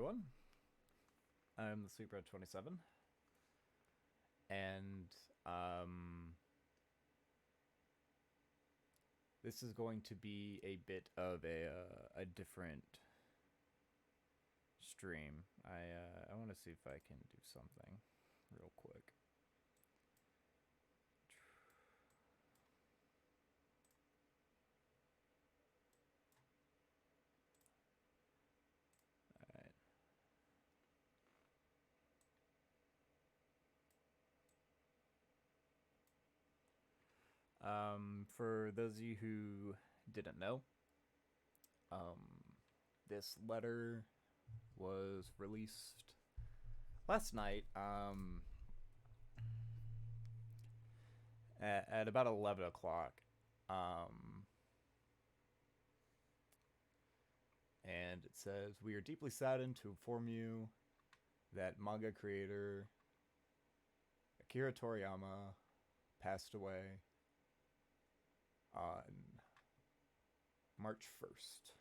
everyone. I'm the Super27, and this is going to be a bit of a different stream. I want to see if I can do something real quick. All right. For those of you who didn't know, this letter was released last night, at about 11 o'clock. And it says, "We are deeply saddened to inform you that manga creator Akira Toriyama passed away on March 1st.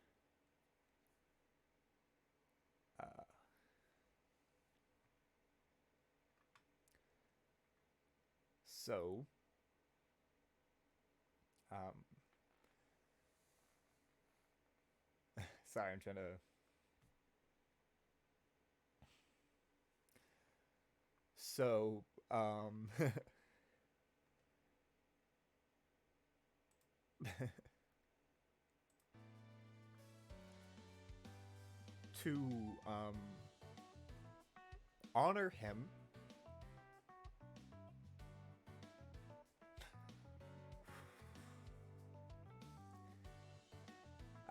So, sorry, I'm trying to... So, to honor him,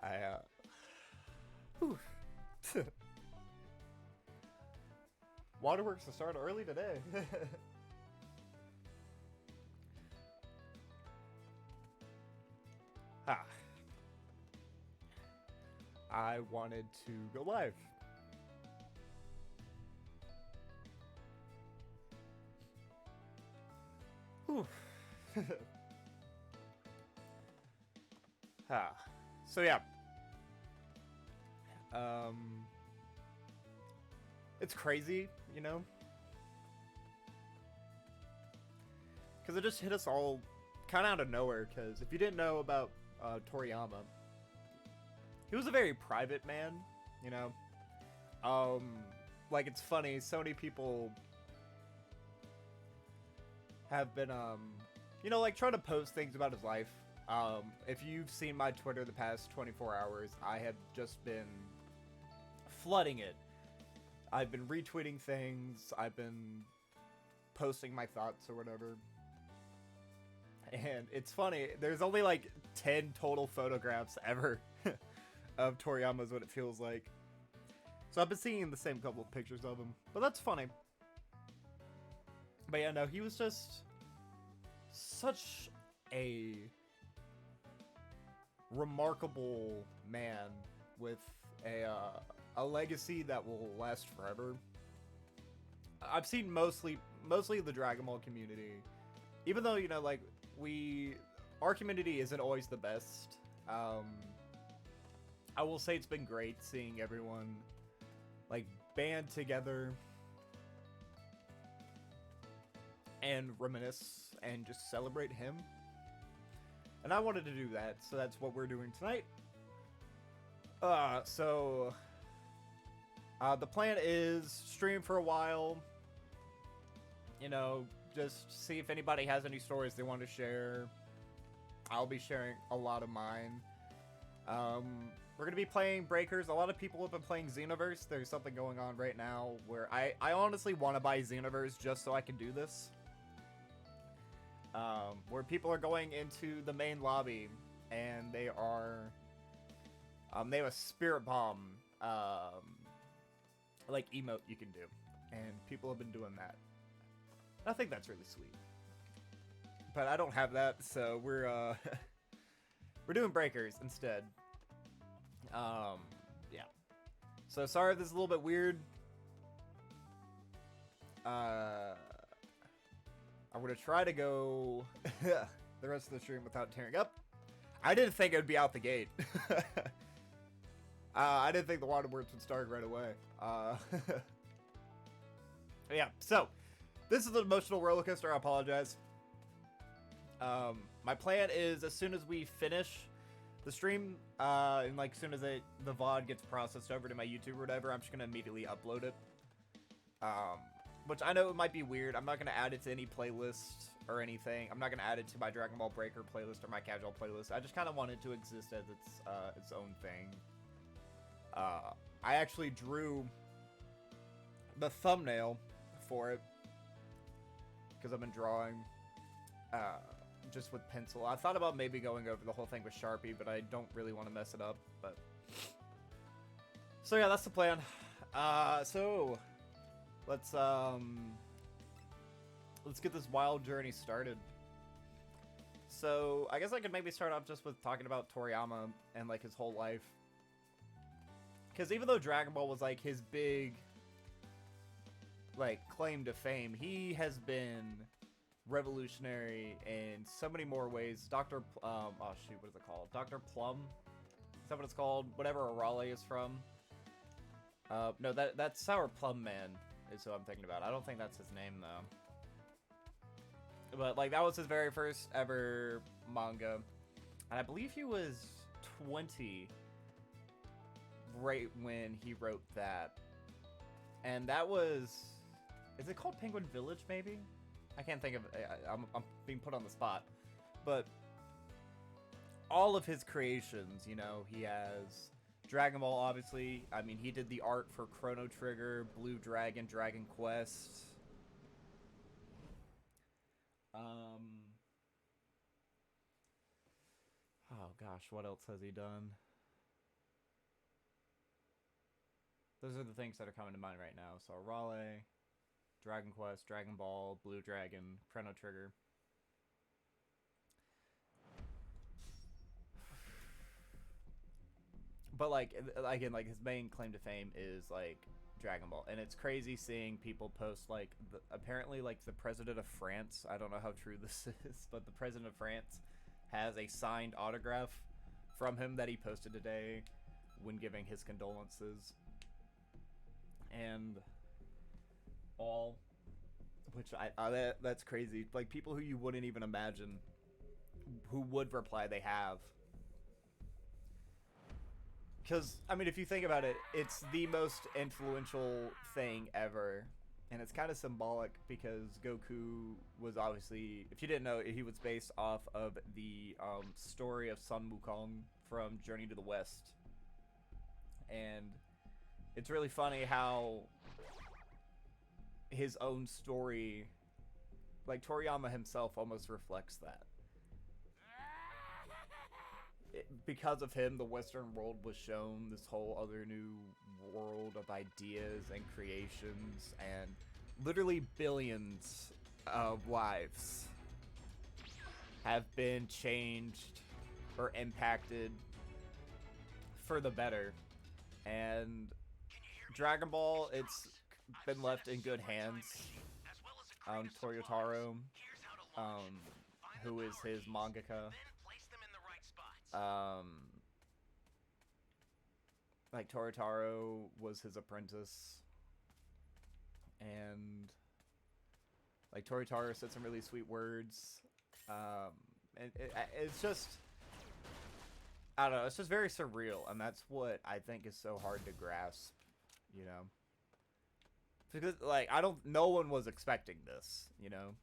I Waterworks to start early today. Ah. I wanted to go live. Whew. So yeah. It's crazy, you know? Because it just hit us all kind of out of nowhere, because if you didn't know about Toriyama, he was a very private man, you know? Like, it's funny, so many people have been, you know, like, trying to post things about his life. If you've seen my Twitter the past 24 hours, I have just been flooding it. I've been retweeting things, I've been posting my thoughts or whatever. And it's funny, there's only like 10 total photographs ever of Toriyama is what it feels like. So I've been seeing the same couple of pictures of him, but that's funny. But yeah, no, he was just such a remarkable man with a legacy that will last forever. I've seen mostly the Dragon Ball community, even though, you know, like, our community isn't always the best. I will say it's been great seeing everyone, like, band together and reminisce and just celebrate him. And I wanted to do that, so that's what we're doing tonight. The plan is stream for a while, you know, just see if anybody has any stories they want to share. I'll be sharing a lot of mine. We're going to be playing Breakers. A lot of people have been playing Xenoverse. There's something going on right now where I honestly want to buy Xenoverse just so I can do this. Where people are going into the main lobby and they are... they have a Spirit Bomb, like, emote you can do. And people have been doing that. I think that's really sweet. But I don't have that, so we're doing Breakers instead. Yeah. So sorry if this is a little bit weird. I'm gonna try to go the rest of the stream without tearing up. I didn't think it would be out the gate. I didn't think the water words would start right away. Yeah, so this is an emotional roller coaster. I apologize. My plan is as soon as we finish the stream, and like as soon as the VOD gets processed over to my YouTube or whatever, I'm just gonna immediately upload it. Which I know it might be weird. I'm not gonna add it to any playlist or anything. I'm not gonna add it to my Dragon Ball Breaker playlist or my casual playlist. I just kind of want it to exist as its own thing. I actually drew the thumbnail for it because I've been drawing just with pencil. I thought about maybe going over the whole thing with Sharpie, but I don't really want to mess it up. But so yeah, that's the plan. So let's get this wild journey started. So I guess I could maybe start off just with talking about Toriyama and like his whole life. Because even though Dragon Ball was like his big like claim to fame, he has been revolutionary in so many more ways. oh shoot, what is it called? Dr. Plum? Is that what it's called? Whatever Arale is from. No, that's Sour Plum Man is who I'm thinking about. I don't think that's his name though. But like that was his very first ever manga. And I believe he was 20 right when he wrote that. And that was, is it called Penguin Village maybe? I can't think of it. I'm being put on the spot. But all of his creations, you know, he has Dragon Ball, obviously. I mean, he did the art for Chrono Trigger, Blue Dragon, Dragon Quest. Oh gosh, what else has he done? Those are the things that are coming to mind right now. So Arale, Dragon Quest, Dragon Ball, Blue Dragon, Chrono Trigger. But like again, like his main claim to fame is like Dragon Ball, and it's crazy seeing people post like apparently like the president of France. I don't know how true this is, but the president of France has a signed autograph from him that he posted today when giving his condolences. And all, which that's crazy. Like people who you wouldn't even imagine who would reply they have. Because, I mean, if you think about it, it's the most influential thing ever. And it's kind of symbolic because Goku was obviously, if you didn't know, he was based off of the story of Sun Wukong from Journey to the West. And it's really funny how his own story, like Toriyama himself almost reflects that. Because of him, the Western world was shown this whole other new world of ideas and creations, and literally billions of lives have been changed or impacted for the better. And Dragon Ball, it's been left in good hands. Toyotaro, who is his mangaka, like Toritaro was his apprentice, and like Toritaro said some really sweet words, and it's just, I don't know, it's just very surreal, and that's what I think is so hard to grasp, you know, because like no one was expecting this, you know,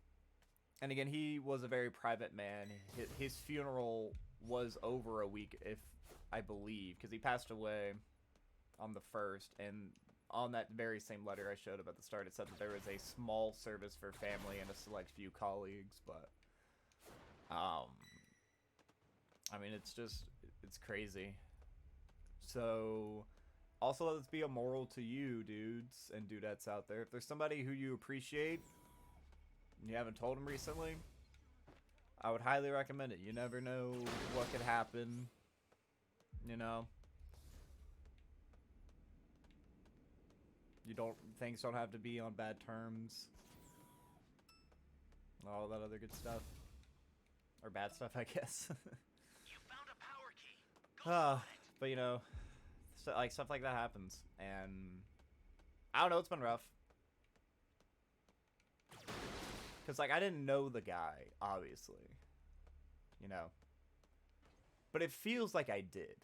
and again, he was a very private man. His funeral was over a week, if I believe, because he passed away on the 1st, and on that very same letter I showed up at the start, it said that there was a small service for family and a select few colleagues, but I mean, it's crazy. So also, let's be a moral to you, dudes and dudettes out there. If there's somebody who you appreciate and you haven't told them recently, I would highly recommend it. You never know what could happen, you know. Things don't have to be on bad terms. All that other good stuff. Or bad stuff, I guess. You found a power key. Go But you know, So, like, stuff like that happens, and I don't know, it's been rough. Because, like, I didn't know the guy, obviously. You know? But it feels like I did.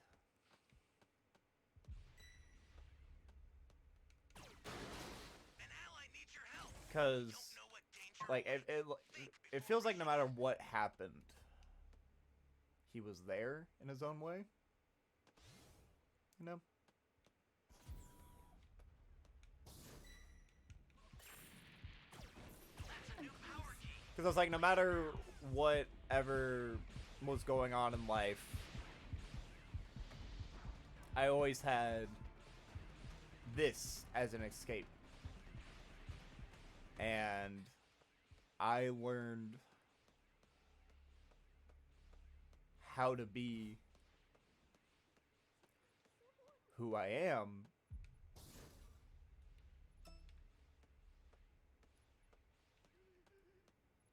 Because, like, it feels like no matter what happened, he was there in his own way. You know? Because I was like, no matter whatever was going on in life, I always had this as an escape. And I learned how to be who I am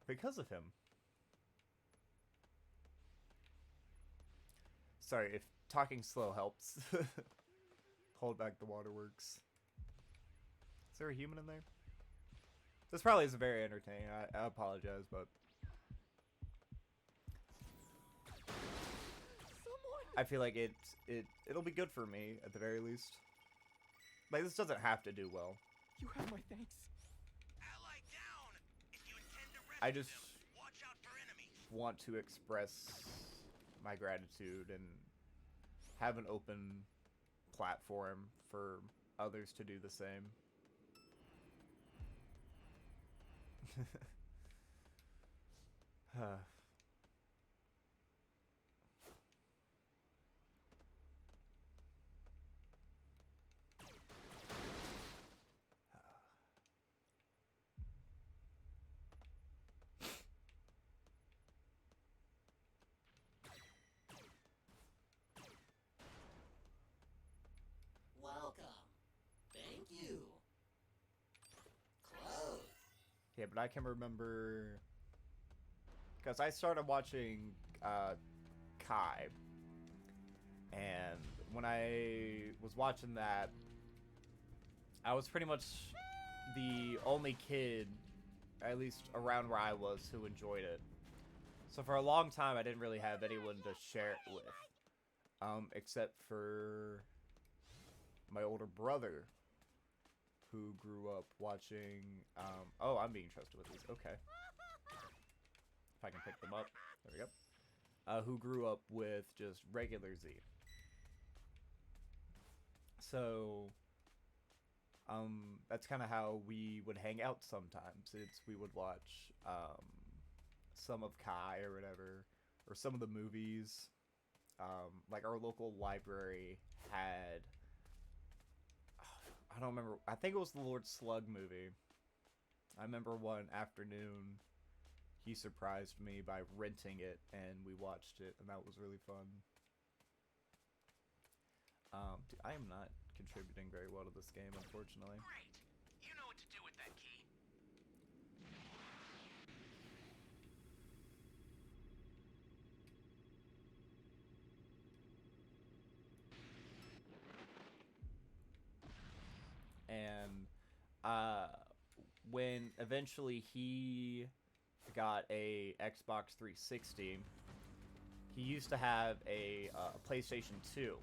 because of him. Sorry, if talking slow helps. Hold back the waterworks. Is there a human in there? This probably isn't very entertaining. I apologize, but I feel like it'll be good for me at the very least. Like, this doesn't have to do well. You have my thanks. I just want to express my gratitude and have an open platform for others to do the same. Welcome. Thank you. Close. Yeah, but I can remember because I started watching Kai, and when I was watching that, I was pretty much the only kid, at least around where I was, who enjoyed it. So for a long time, I didn't really have anyone to share it with, except for my older brother, who grew up watching, oh, I'm being trusted with these, okay. If I can pick them up, there we go. Who grew up with just regular Z. So, that's kind of how we would hang out sometimes. We would watch, some of Kai or whatever, or some of the movies. Like, our local library had, I don't remember, I think it was the Lord Slug movie. I remember one afternoon, he surprised me by renting it, and we watched it, and that was really fun. Dude, I am not contributing very well to this game, unfortunately. Great. You know what to do with that key. And when eventually he got a Xbox 360, he used to have a PlayStation 2.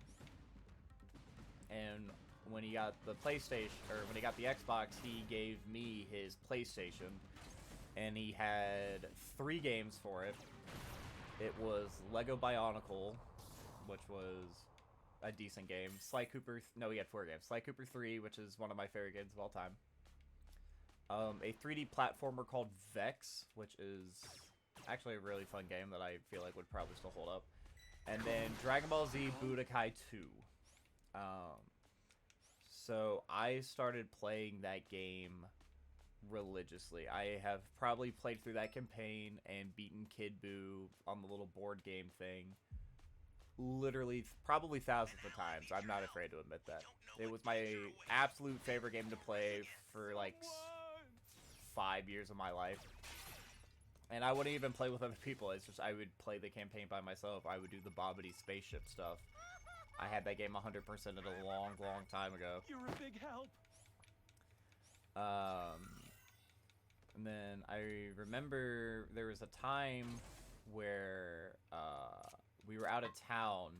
And when he got the PlayStation, or when he got the Xbox, he gave me his PlayStation, and he had 3 games for it. It was Lego Bionicle, which was a decent game. Sly Cooper, no, he had 4 games. Sly Cooper 3, which is one of my favorite games of all time. A 3D platformer called Vex, which is actually a really fun game that I feel like would probably still hold up. And then Dragon Ball Z Budokai 2. So I started playing that game religiously. I have probably played through that campaign and beaten Kid Buu on the little board game thing literally probably thousands of times. I'm not afraid to admit that. It was my absolute favorite game to play for like 5 years of my life. And I wouldn't even play with other people. It's just I would play the campaign by myself. I would do the Bobbity spaceship stuff. I had that game 100%ed a long, long time ago. You're a big help. And then I remember there was a time where we were out of town.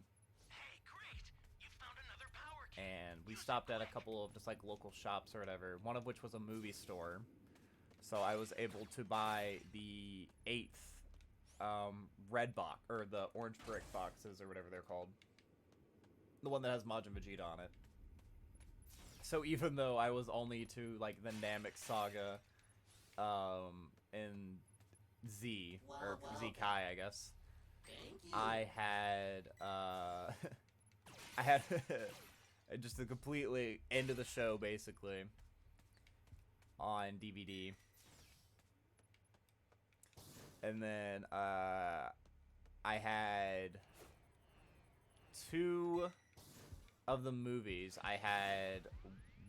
Hey, great! You found another power key. And we stopped at a couple of just like local shops or whatever, one of which was a movie store. So I was able to buy the 8th red box, or the orange brick boxes, or whatever they're called. The one that has Majin Vegeta on it. So even though I was only to like the Namek Saga in Z, or Z Kai, I guess, Thank you. I had I had just a completely end of the show basically on DVD. And then I had 2 of the movies. I had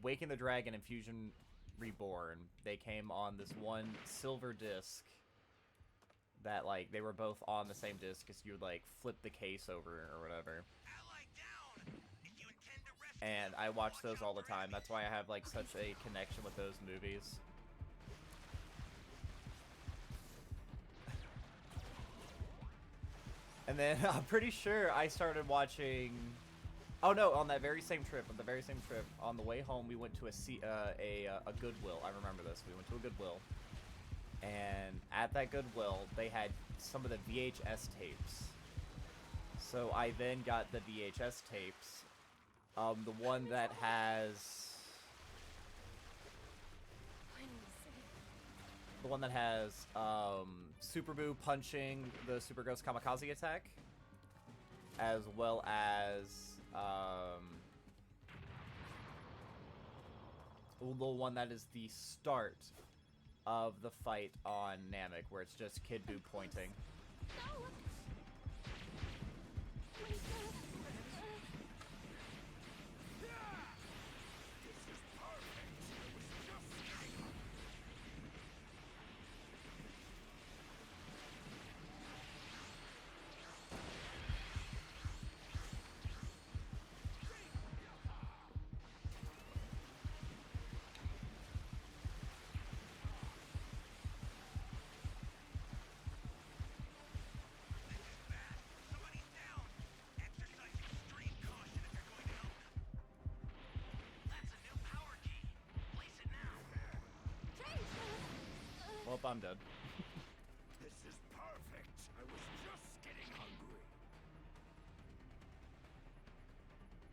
Waking the Dragon and Fusion Reborn. They came on this one silver disc that, like, they were both on the same disc because you would, like, flip the case over or whatever. Ally down. If you intend to rescue, And I watch those all the time. That's why I have, like, such a connection with those movies. And then I'm pretty sure I started watching... Oh no, on that very same trip, on the way home, we went to a Goodwill. I remember this. We went to a Goodwill. And at that Goodwill, they had some of the VHS tapes. So I then got the VHS tapes. The one that has... The one that has Super Boo punching the Super Ghost Kamikaze attack, as well as the one that is the start of the fight on Namek, where it's just Kid Buu pointing. somebody's down. Exercise extreme caution if you're going to help them. That's a new power key. Place it now. Well, I'm dead. This is perfect. I was just getting hungry.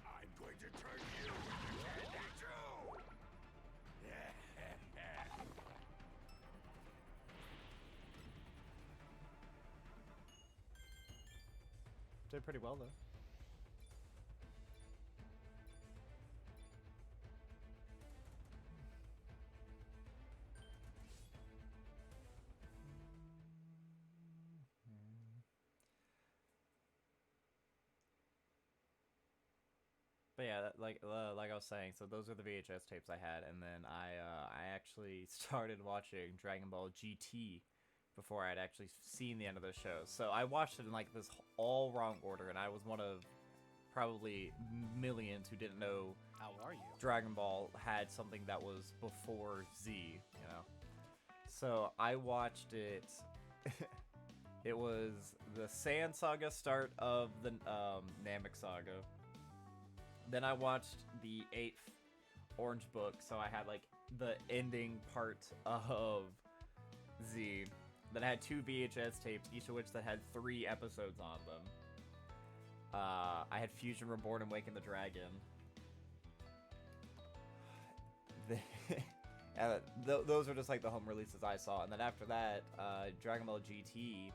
I'm going to turn you into candy too. Did pretty well though. But yeah, like I was saying, so those are the VHS tapes I had, and then I actually started watching Dragon Ball GT before I'd actually seen the end of the show. So I watched it in like this all wrong order, and I was one of probably millions who didn't know How are you? Dragon Ball had something that was before Z, you know. So I watched it. It was the Sand Saga start of the Namek Saga. Then I watched the 8th Orange Book, so I had like the ending part of Z. Then I had 2 VHS tapes, each of which that had 3 episodes on them. I had Fusion Reborn and Waking the Dragon. Those are just like the home releases I saw. And then after that, Dragon Ball GT,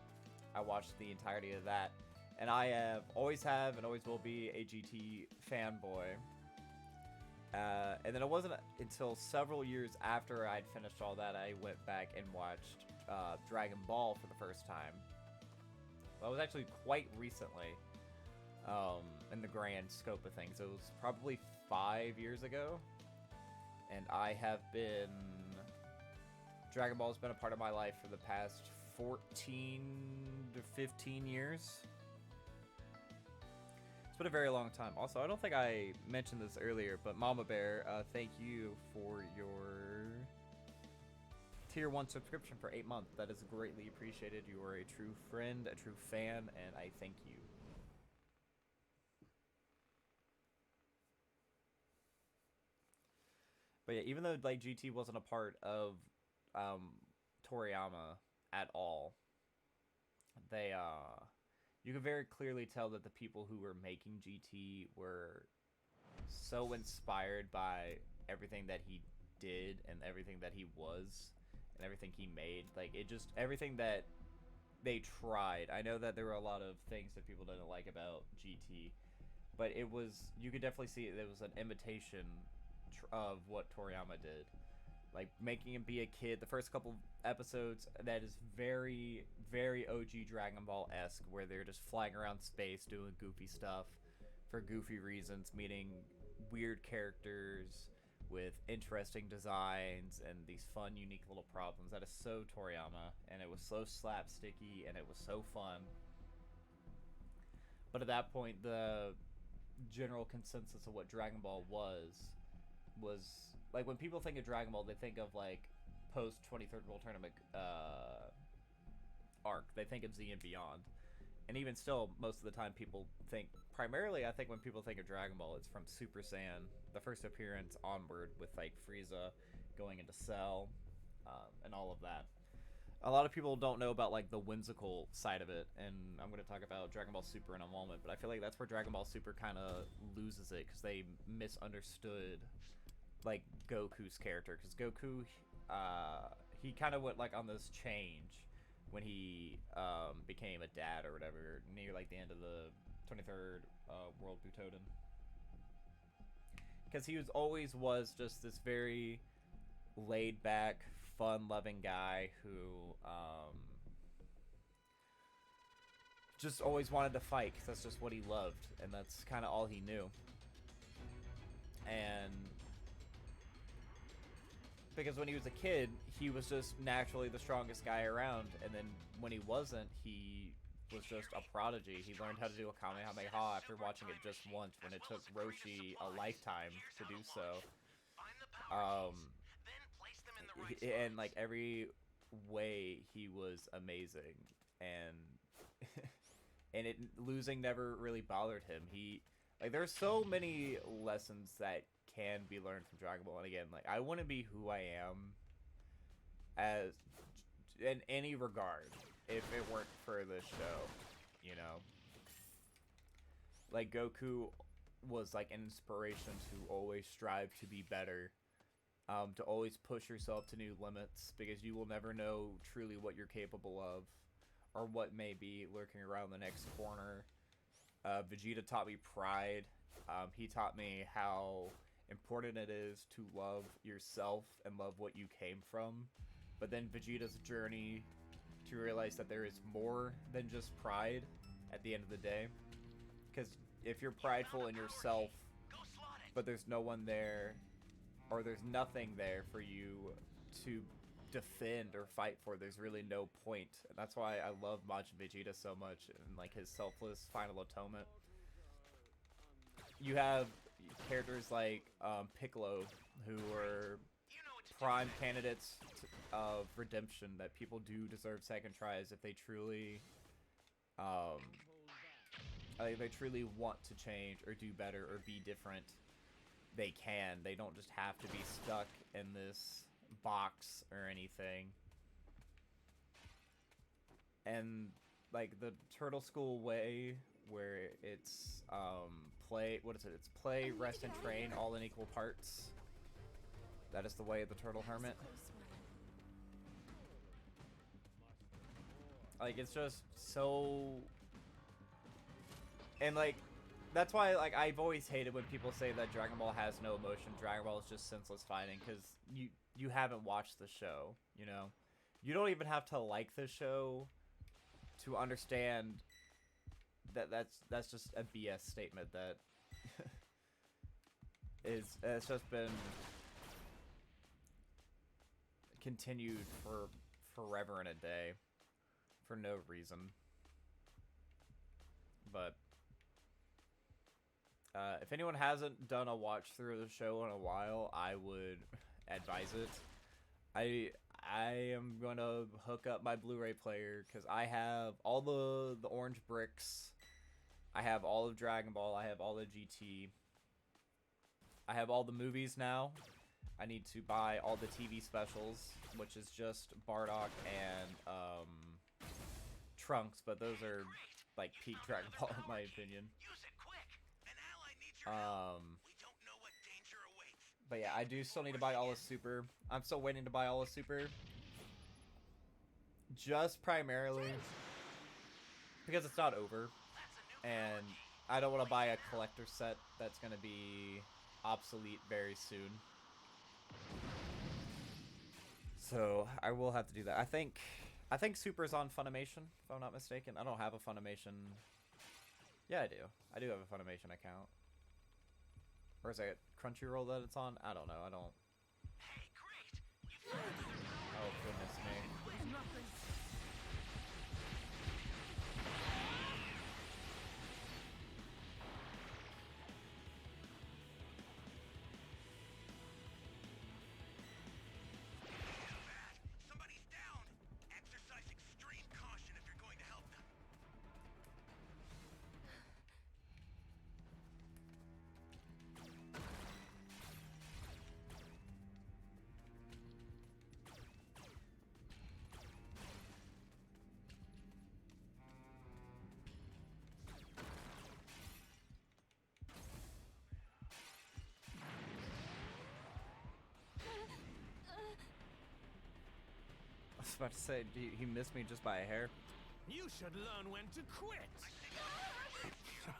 I watched the entirety of that. And I always have and always will be a GT fanboy. And then it wasn't until several years after I'd finished all that, I went back and watched Dragon Ball for the first time. Well, it was actually quite recently, in the grand scope of things. It was probably 5 years ago. And I have been... Dragon Ball has been a part of my life for the past 14 to 15 years. It's been a very long time. Also, I don't think I mentioned this earlier, but Mama Bear, thank you for your tier 1 subscription for 8 months. That is greatly appreciated. You are a true friend, a true fan, and I thank you. But yeah, even though like GT wasn't a part of Toriyama at all, they you could very clearly tell that the people who were making GT were so inspired by everything that he did and everything that he was and everything he made. Like, it just, everything that they tried. I know that there were a lot of things that people didn't like about GT, but it was, you could definitely see it was an imitation of what Toriyama did. Like, making him be a kid. The first couple episodes, that is very, very OG Dragon Ball-esque, where they're just flying around space doing goofy stuff for goofy reasons, meeting weird characters with interesting designs and these fun, unique little problems. That is so Toriyama, and it was so slapsticky, and it was so fun. But at that point, the general consensus of what Dragon Ball was like, when people think of Dragon Ball, they think of like post 23rd World Tournament arc. They think of Z and Beyond, and even still, most of the time, people think primarily. I think when people think of Dragon Ball, it's from Super Saiyan, the first appearance onward, with like Frieza going into Cell, and all of that. A lot of people don't know about like the whimsical side of it, and I'm going to talk about Dragon Ball Super in a moment. But I feel like that's where Dragon Ball Super kind of loses it, because they misunderstood like Goku's character, because Goku, he kind of went like on this change when he became a dad or whatever near like the end of the 23rd World Butoden, because he was just this very laid back, fun loving guy who just always wanted to fight, because that's just what he loved, and that's kind of all he knew. And because when he was a kid, he was just naturally the strongest guy around, and then when he wasn't, he was just a prodigy. He learned how to do a Kamehameha after watching it just once, when it took Roshi a lifetime to do so. And like every way, he was amazing, and and losing never really bothered him. There's so many lessons that can be learned from Dragon Ball, and again, like, I wouldn't be who I am as in any regard if it weren't for this show, you know. Like, Goku was like an inspiration to always strive to be better, to always push yourself to new limits, because you will never know truly what you're capable of or what may be lurking around the next corner. Vegeta taught me pride. He taught me how important it is to love yourself and love what you came from. But then Vegeta's journey to realize that there is more than just pride at the end of the day. Because if you're prideful in yourself, but there's no one there, or there's nothing there for you to defend or fight for, there's really no point. And that's why I love Majin Vegeta so much, and like his selfless final atonement. You have characters like Piccolo, who are prime candidates of redemption, that people do deserve second tries if they truly want to change or do better or be different. They can. They don't just have to be stuck in this box or anything. And like the Turtle School way, where it's it's play, rest, and train all in equal parts. That is the way of the Turtle Hermit. Like, it's just so, and like, that's why, like, I've always hated when people say that Dragon Ball has no emotion. Dragon Ball is just senseless fighting, because you haven't watched the show, you know? You don't even have to like the show to understand that that's just a BS statement that it's just been continued for forever and a day for no reason. But If anyone hasn't done a watch through of the show in a while, I would advise it. I am going to hook up my Blu-ray player because I have all the orange bricks. I have all of Dragon Ball. I have all the GT. I have all the movies now. I need to buy all the TV specials, which is just Bardock and Trunks, but those are like peak Dragon Ball in my opinion. Use it quick. An ally needs your help. We don't know what danger awaits. But yeah, I do still need to buy all the Super. I'm still waiting to buy all the Super. Just primarily because it's not over. And I don't want to buy a collector set that's going to be obsolete very soon. So I will have to do that. I think Super's on Funimation, if I'm not mistaken. I don't have a Funimation. Yeah, I do. I do have a Funimation account. Or is it Crunchyroll that it's on? I don't know. I don't. Hey, great. Oh, goodness me. Somebody's down. Exercise extreme caution if you're going to help them. I was about to say, he missed me just by a hair. You should learn when to quit. Use it to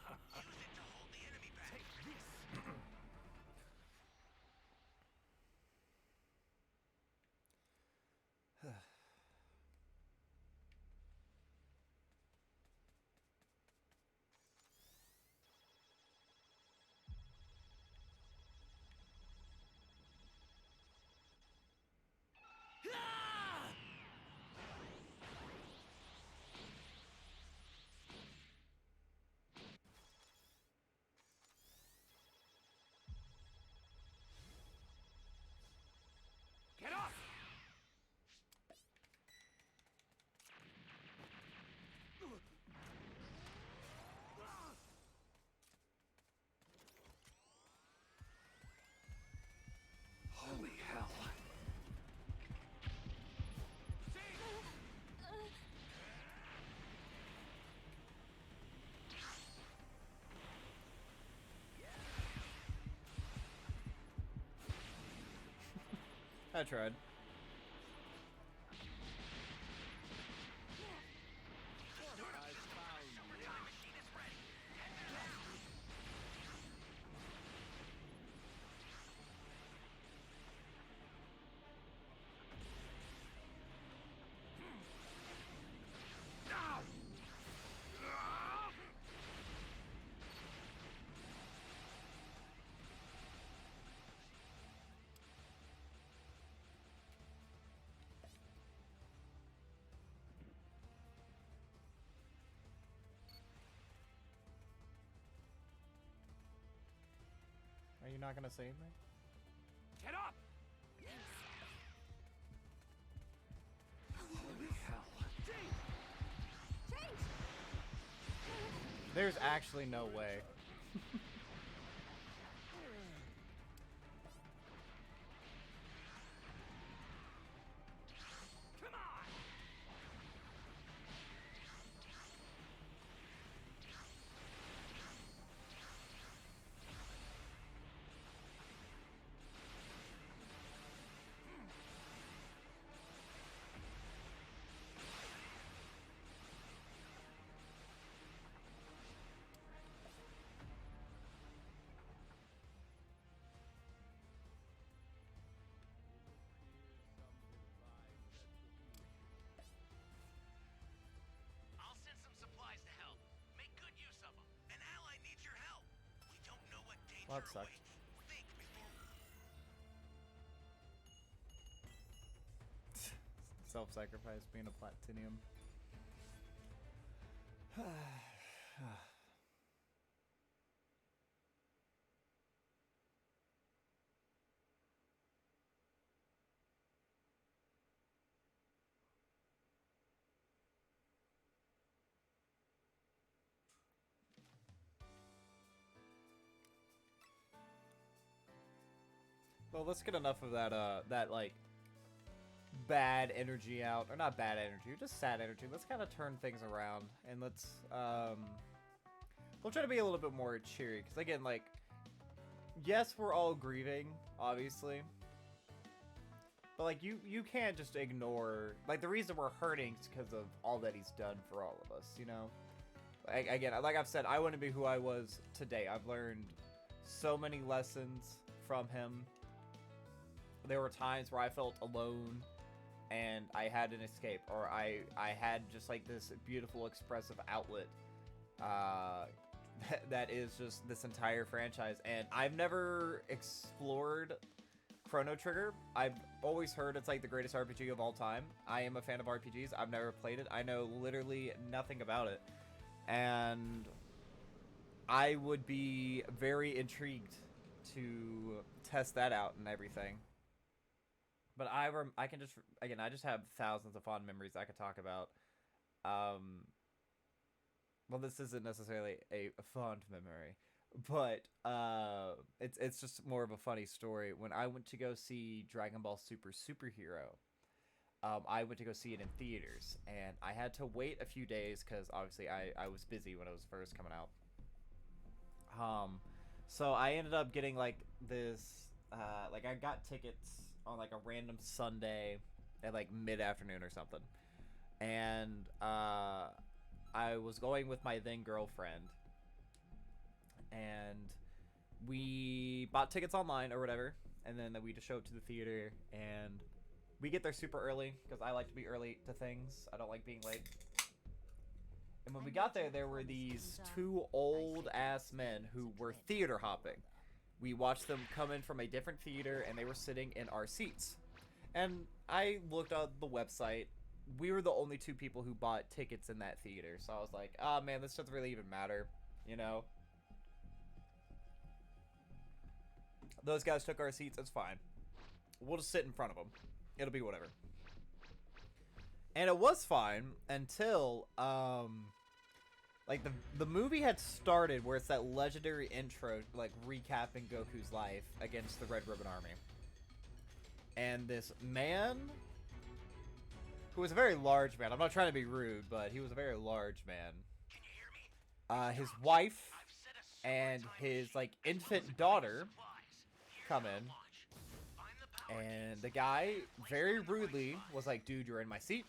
hold the enemy back. Take this. Get up! Holy hell. I tried. Overtime machine is ready. Are you not gonna save me? Get up! Holy hell. There's actually no way. Come on! I'll send some supplies to help. Make good use of them. An ally needs your help. We don't know what danger Well, that sucked. awaits. Think before. Self-sacrifice being a platinum. Well, let's get enough of that, that, like, bad energy out. Or not bad energy, just sad energy. Let's kind of turn things around. And let's, we'll try to be a little bit more cheery. Because, again, like, yes, we're all grieving, obviously. But, like, you can't just ignore... Like, the reason we're hurting is because of all that he's done for all of us, you know? Again, like I've said, I wouldn't be who I was today. I've learned so many lessons from him. There were times where I felt alone and I had an escape, or I had just like this beautiful expressive outlet that is just this entire franchise. And I've never explored Chrono Trigger. I've always heard it's like the greatest RPG of all time. I am a fan of RPGs. I've never played it. I know literally nothing about it. And I would be very intrigued to test that out and everything. But I can just, again, I just have thousands of fond memories I could talk about. Well, this isn't necessarily a fond memory, but it's just more of a funny story. When I went to go see Dragon Ball Super Superhero, I went to go see it in theaters, and I had to wait a few days because obviously I was busy when it was first coming out. So I ended up getting like this, like I got tickets on like a random Sunday at like mid-afternoon or something, and I was going with my then girlfriend, and we bought tickets online or whatever, and then we just showed up to the theater, and we get there super early because I like to be early to things. I don't like being late. And when we got there, there were these two old-ass men who were theater hopping. We watched them come in from a different theater, and they were sitting in our seats. And I looked on the website. We were the only two people who bought tickets in that theater. So I was like, oh, man, this doesn't really even matter, you know? Those guys took our seats. It's fine. We'll just sit in front of them. It'll be whatever. And it was fine until, like, the movie had started where it's that legendary intro, like, recapping Goku's life against the Red Ribbon Army. And this man, who was a very large man, I'm not trying to be rude, but he was a very large man. Can you hear me? His wife I've set a and super his, like, timer. infant daughter Supplies. come Here's in. how launch. Find the power And the guy, very rudely, was like, dude, you're in my seat.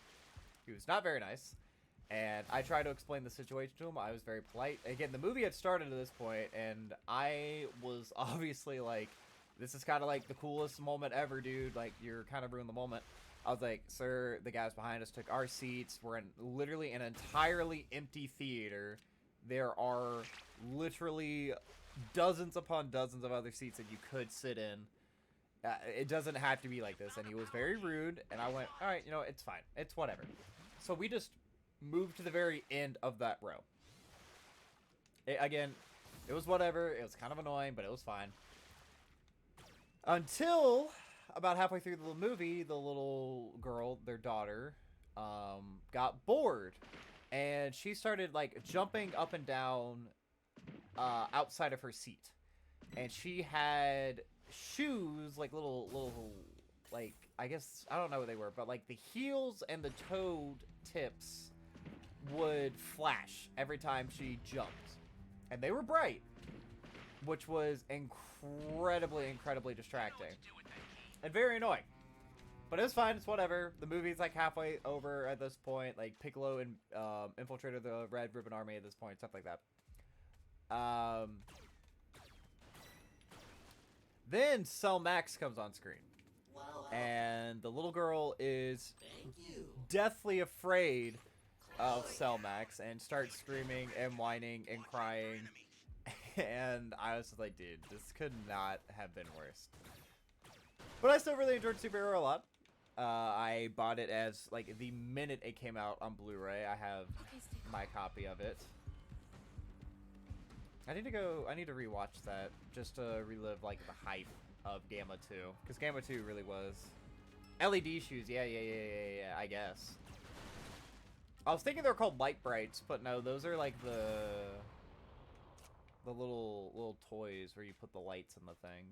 He was not very nice. And I tried to explain the situation to him. I was very polite. Again, the movie had started at this point, and I was obviously like, this is kind of like the coolest moment ever, dude. Like, you're kind of ruining the moment. I was like, sir, the guys behind us took our seats. We're in literally an entirely empty theater. There are literally dozens upon dozens of other seats that you could sit in. It doesn't have to be like this. And he was very rude, and I went, all right, you know, it's fine. It's whatever. So we just moved to the very end of that row. Again, it was whatever. It was kind of annoying, but it was fine. Until about halfway through the movie, the little girl, their daughter, got bored. And she started, like, jumping up and down outside of her seat. And she had shoes, like, little, like, I guess, I don't know what they were, but, like, the heels and the toe tips would flash every time she jumped. And they were bright, which was incredibly distracting. And very annoying. But it was fine, it's whatever. The movie's like halfway over at this point. Like, Piccolo and infiltrated the Red Ribbon Army at this point, stuff like that. Then Cell Max comes on screen. And the little girl is deathly afraid of Cell Max and starts screaming and whining and crying. And I was just like, dude, this could not have been worse. But I still really enjoyed Superhero a lot. I bought it as, like, the minute it came out on Blu-ray. I have my copy of it. I need to rewatch that just to relive, like, the hype of Gamma 2. Because Gamma 2 really was. LED shoes, yeah, I guess. I was thinking they were called Light Brights, but no, those are, like, the little toys where you put the lights in the thing.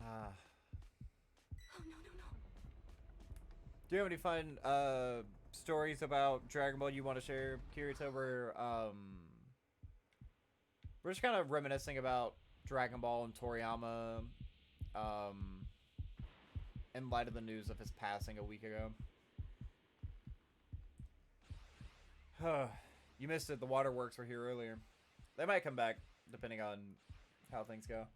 Oh, no, no, no. Do you have any fun stories about Dragon Ball you want to share, Kirito? We're just kind of reminiscing about Dragon Ball and Toriyama in light of the news of his passing a week ago. You missed it. The waterworks were here earlier. They might come back, depending on how things go.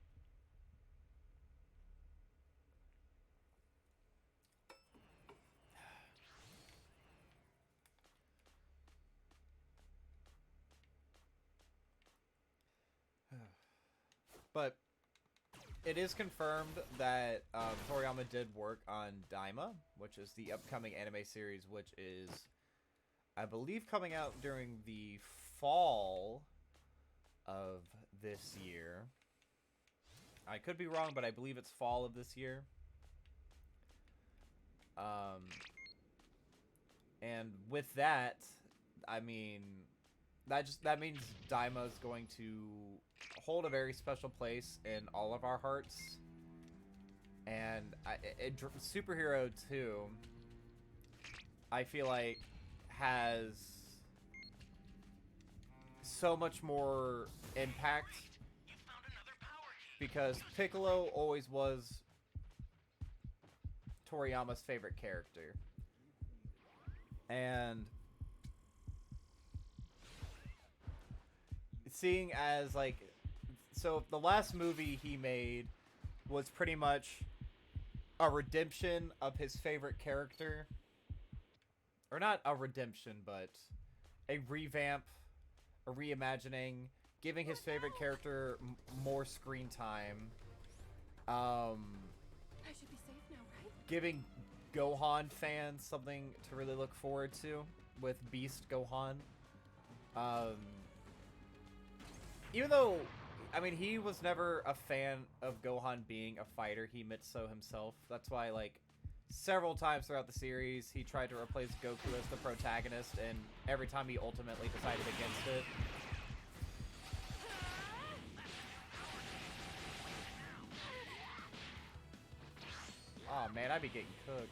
But it is confirmed that Toriyama did work on Daima, which is the upcoming anime series, which is, I believe, coming out during the fall of this year. I could be wrong, but I believe it's fall of this year. And with that, I mean, that means Daima is going to hold a very special place in all of our hearts. And Superhero 2, I feel like, has so much more impact You found another power key. because Piccolo always was Toriyama's favorite character. And seeing as, like, so the last movie he made was pretty much a redemption of his favorite character. Or not a redemption, but a revamp, a reimagining, giving his favorite character more screen time. I should be safe now, right? Giving Gohan fans something to really look forward to with Beast Gohan. Even though, I mean, he was never a fan of Gohan being a fighter. He admits so himself. That's why, like, several times throughout the series, he tried to replace Goku as the protagonist, and every time he ultimately decided against it. Oh man, I'd be getting cooked.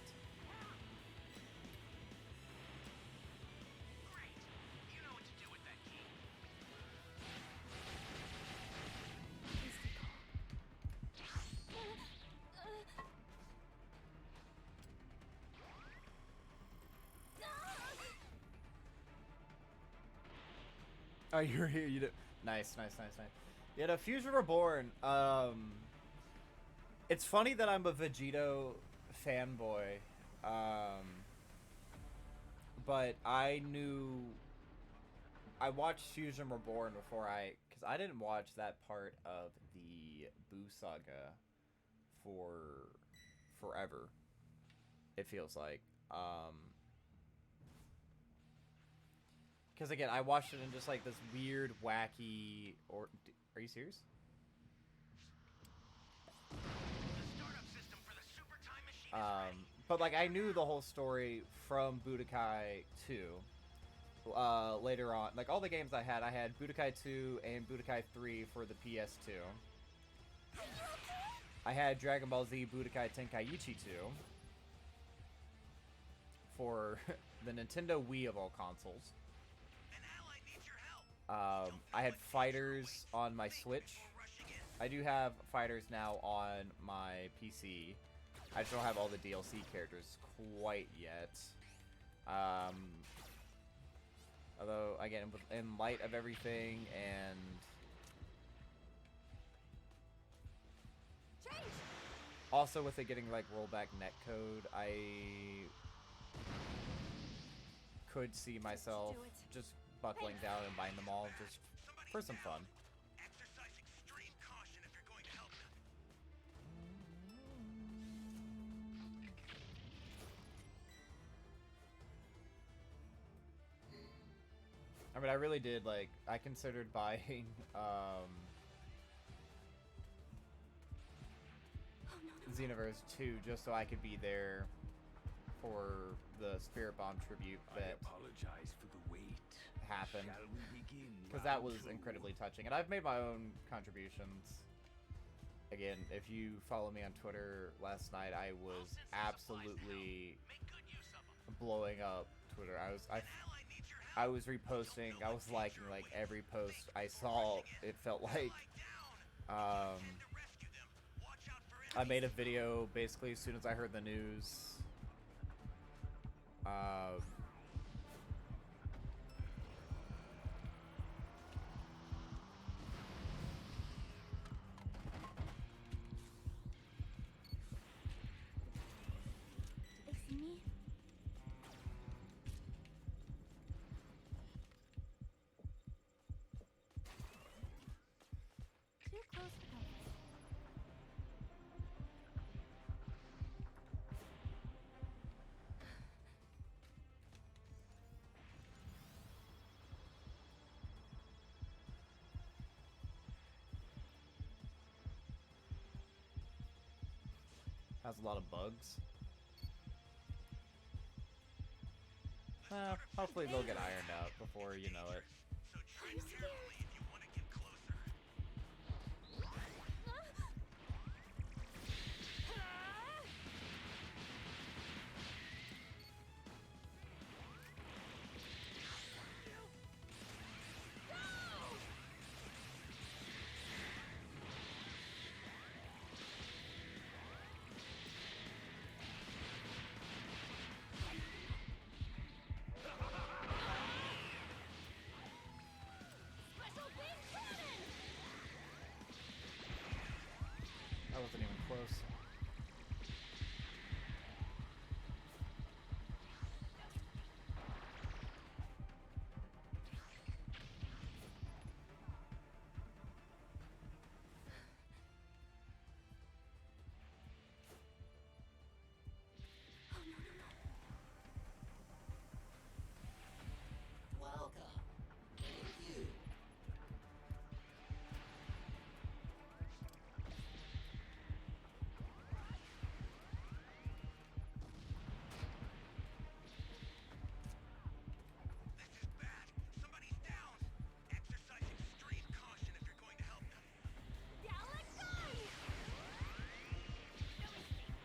Great. You know what to do with that key. Oh, you're here. You did. Nice, nice, nice, nice. Yeah, the Fusion Reborn. It's funny that I'm a Vegito fanboy. But I watched Fusion Reborn before because I didn't watch that part of the Boo Saga for forever. It feels like. Because again, I watched it in just like this weird, wacky. Are you serious? The startup system for the super time machine is ready. But like I knew the whole story from Budokai 2. Later on, like all the games I had Budokai 2 and Budokai 3 for the PS2. I had Dragon Ball Z Budokai Tenkaichi 2 for the Nintendo Wii of all consoles. An ally needs your help. I had Fighters on my Switch. Rushing in. I do have Fighters now on my PC. I just don't have all the DLC characters quite yet. Although, again, in light of everything and... Change! Also with it getting, like, rollback netcode, I could see myself just buckling down and buying them all just for some fun. Exercise extreme caution if you're going to help them. I mean, I really did, like, I considered buying, Oh, no, no. Xenoverse 2 just so I could be there for the Spirit Bomb tribute I that apologize for the wait. happened. Shall we begin? Because that round was two? incredibly touching. And I've made my own contributions, again, again, if you follow me on Twitter last night, I was absolutely blowing up Twitter. I was reposting, I was liking like every post I saw. It felt like I made a video basically as soon as I heard the news. Did they see me? Too close for comfort. Has a lot of bugs. Hopefully they'll get ironed out before you know it. So tread carefully if you want to get closer. Special beam cannon! That wasn't even close. Oh no, no, no. Welcome. Thank you. This is bad. Somebody's down. Exercise extreme caution if you're going to help them. Galaxy! No escape.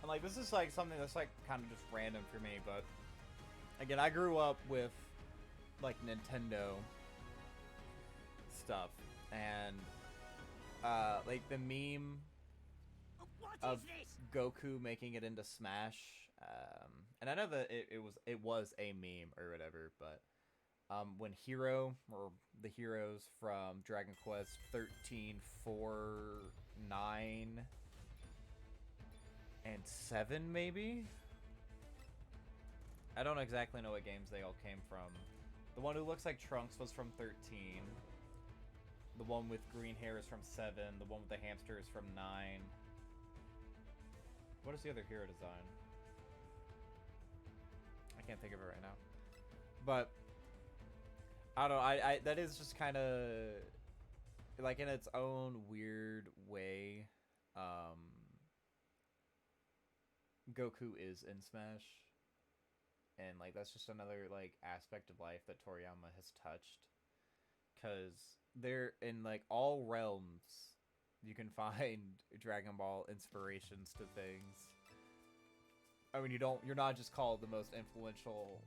And like this is like something that's like kind of just random for me, but again, I grew up with like Nintendo stuff, and like the meme What of is this? Goku making it into Smash, and I know that it was a meme or whatever, but when Hero or the heroes from Dragon Quest 13, 4, 9, and 7 maybe? I don't exactly know what games they all came from. The one who looks like Trunks was from 13. The one with green hair is from 7. The one with the hamster is from 9. What is the other hero design? I can't think of it right now. But I don't know, I that is just kind of like in its own weird way. Goku is in Smash, and like that's just another like aspect of life that Toriyama has touched, because they're in like all realms you can find Dragon Ball inspirations to things. I mean, you're not just called the most influential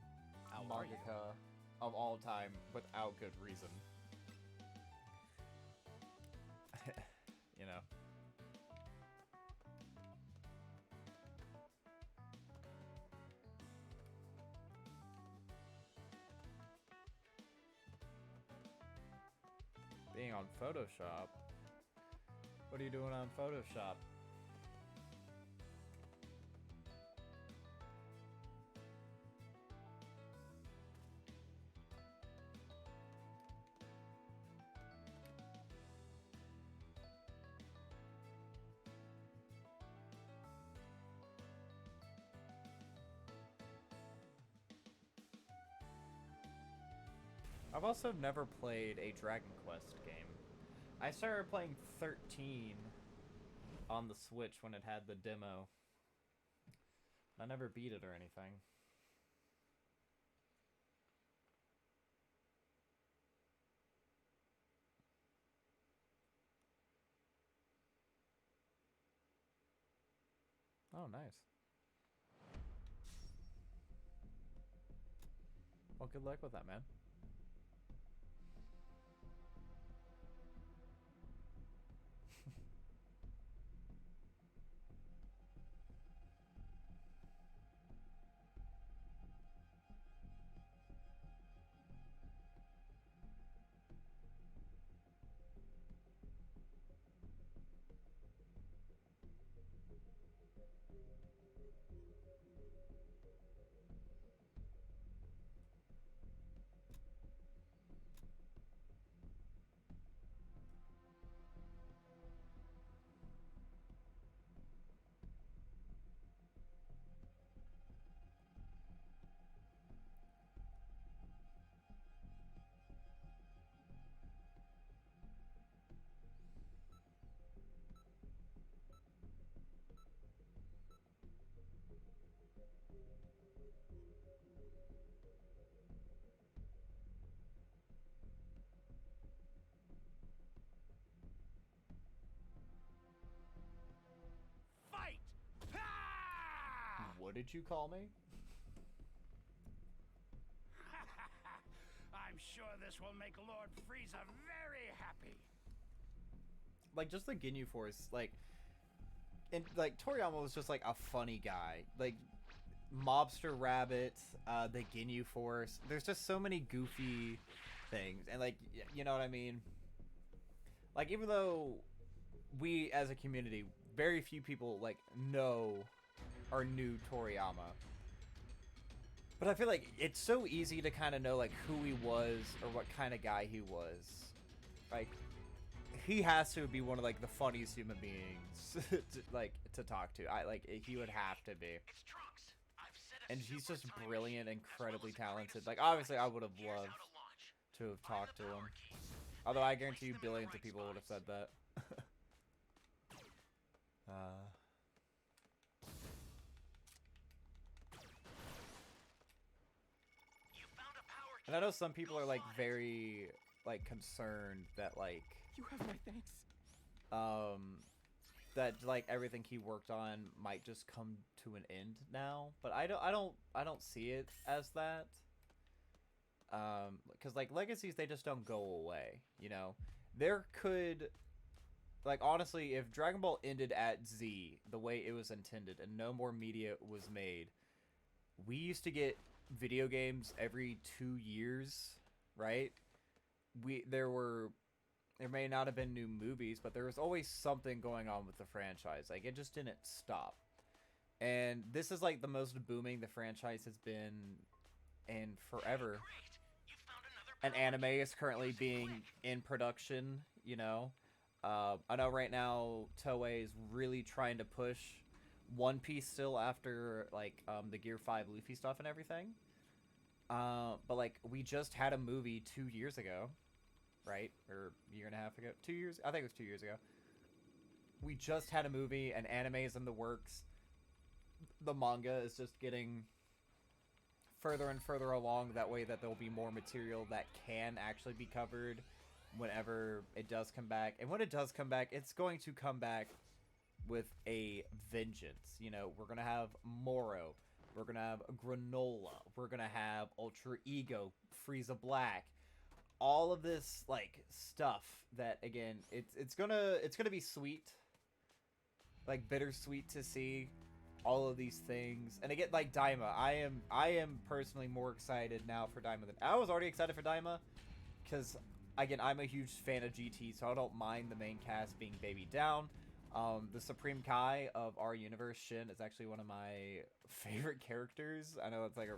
mangaka of all time without good reason. You know. working on Photoshop. What are you doing on Photoshop? I've also never played a Dragon Quest game. I started playing 13 on the Switch when it had the demo. I never beat it or anything. Oh, nice. Well, good luck with that, man. Fight! Ha! What did you call me? I'm sure this will make Lord Frieza very happy. Like, just the Ginyu Force, like, and like Toriyama was just like a funny guy. Like, Mobster Rabbit, the Ginyu Force. There's just so many goofy things, and like, you know what I mean? Like, even though we as a community, very few people like know or knew Toriyama. But I feel like it's so easy to kind of know like who he was or what kind of guy he was. Like, he has to be one of like the funniest human beings to talk to. He would have to be. It's Trunks. I've set a And he's super just timer brilliant and as well incredibly as the greatest talented. Like, super obviously I race. would have Here's how loved to launch. to have Find talked the to him. power keys. Although I Place guarantee you them in the billions of right people would have said spots. that. You found a power key. And I know some people are like Slide it. very like concerned that like You have my thanks. that like everything he worked on might just come to an end now, but I don't see it as that. Because like legacies, they just don't go away, you know. There could, like, honestly, if Dragon Ball ended at Z the way it was intended and no more media was made, we used to get video games every 2 years, right? There may not have been new movies, but there was always something going on with the franchise. Like, it just didn't stop. And this is like the most booming the franchise has been in forever. Great. You found another An power anime key. is currently Use it being quick. in production, you know. I know right now Toei is really trying to push One Piece still after like the Gear 5 Luffy stuff and everything. But like we just had a movie 2 years ago, right? Or a year and a half ago. 2 years? I think it was 2 years ago. We just had a movie, and anime is in the works. The manga is just getting further and further along, that way that there'll be more material that can actually be covered whenever it does come back. And when it does come back, it's going to come back with a vengeance. You know, we're gonna have Moro, we're gonna have Granola, we're gonna have Ultra Ego, Frieza Black, all of this like stuff that, again, it's gonna be sweet, like bittersweet to see all of these things. And again, like Daima, I am personally more excited now for Daima than I was already excited for Daima, because again, I'm a huge fan of GT, so I don't mind the main cast being babied down. The Supreme Kai of our universe, Shin, is actually one of my favorite characters. I know it's like a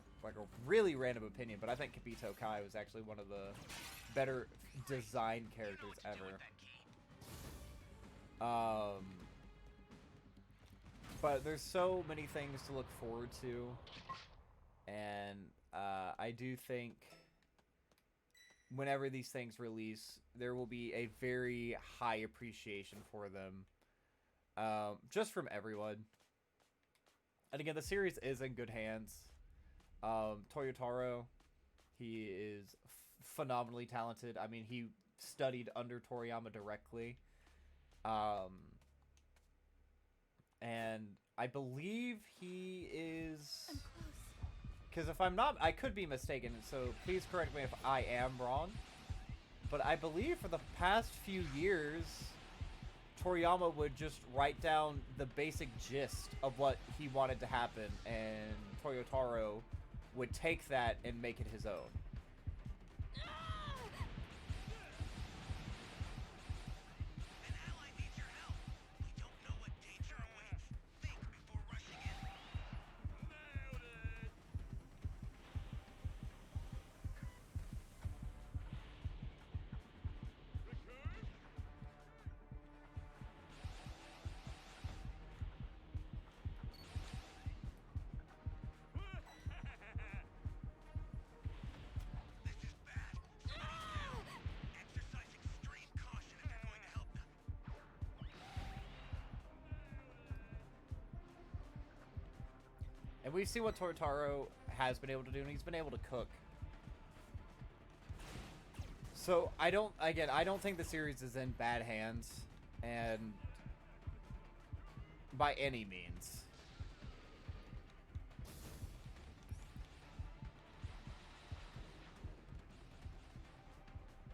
really random opinion, but I think Kibito Kai was actually one of the better designed characters ever. But there's so many things to look forward to, and I do think whenever these things release, there will be a very high appreciation for them. Just from everyone. And again, the series is in good hands. Toyotaro, he is phenomenally talented. I mean, he studied under Toriyama directly. And I believe he is... Because if I'm not... I could be mistaken, so please correct me if I am wrong. But I believe for the past few years... Toriyama would just write down the basic gist of what he wanted to happen, and Toyotaro would take that and make it his own. An ally needs your help. We don't know what danger awaits. Think before rushing in. Nailed it. This is bad. Exercise extreme caution if you're going to help them. And we've seen what Toyotaro has been able to do, and he's been able to cook. So I don't think the series is in bad hands, and by any means.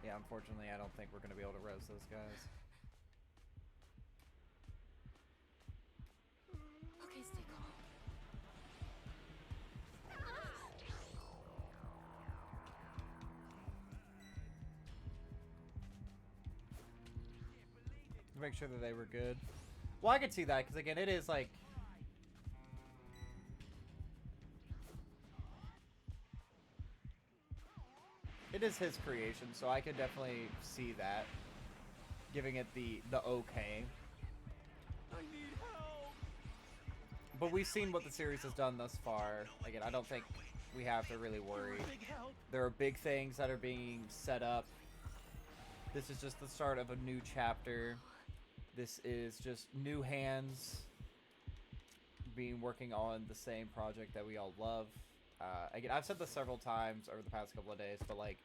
Yeah, unfortunately, I don't think we're going to be able to res those guys. Okay, stay calm. Make sure that they were good. Well, I could see that, because again, it is like... It is his creation, so I could definitely see that. Giving it the okay. I need help. But we've seen what the series has done thus far. Again, I don't think we have to really worry. Big help. There are big things that are being set up. This is just the start of a new chapter. This is just new hands working on the same project that we all love. Again, I've said this several times over the past couple of days, but like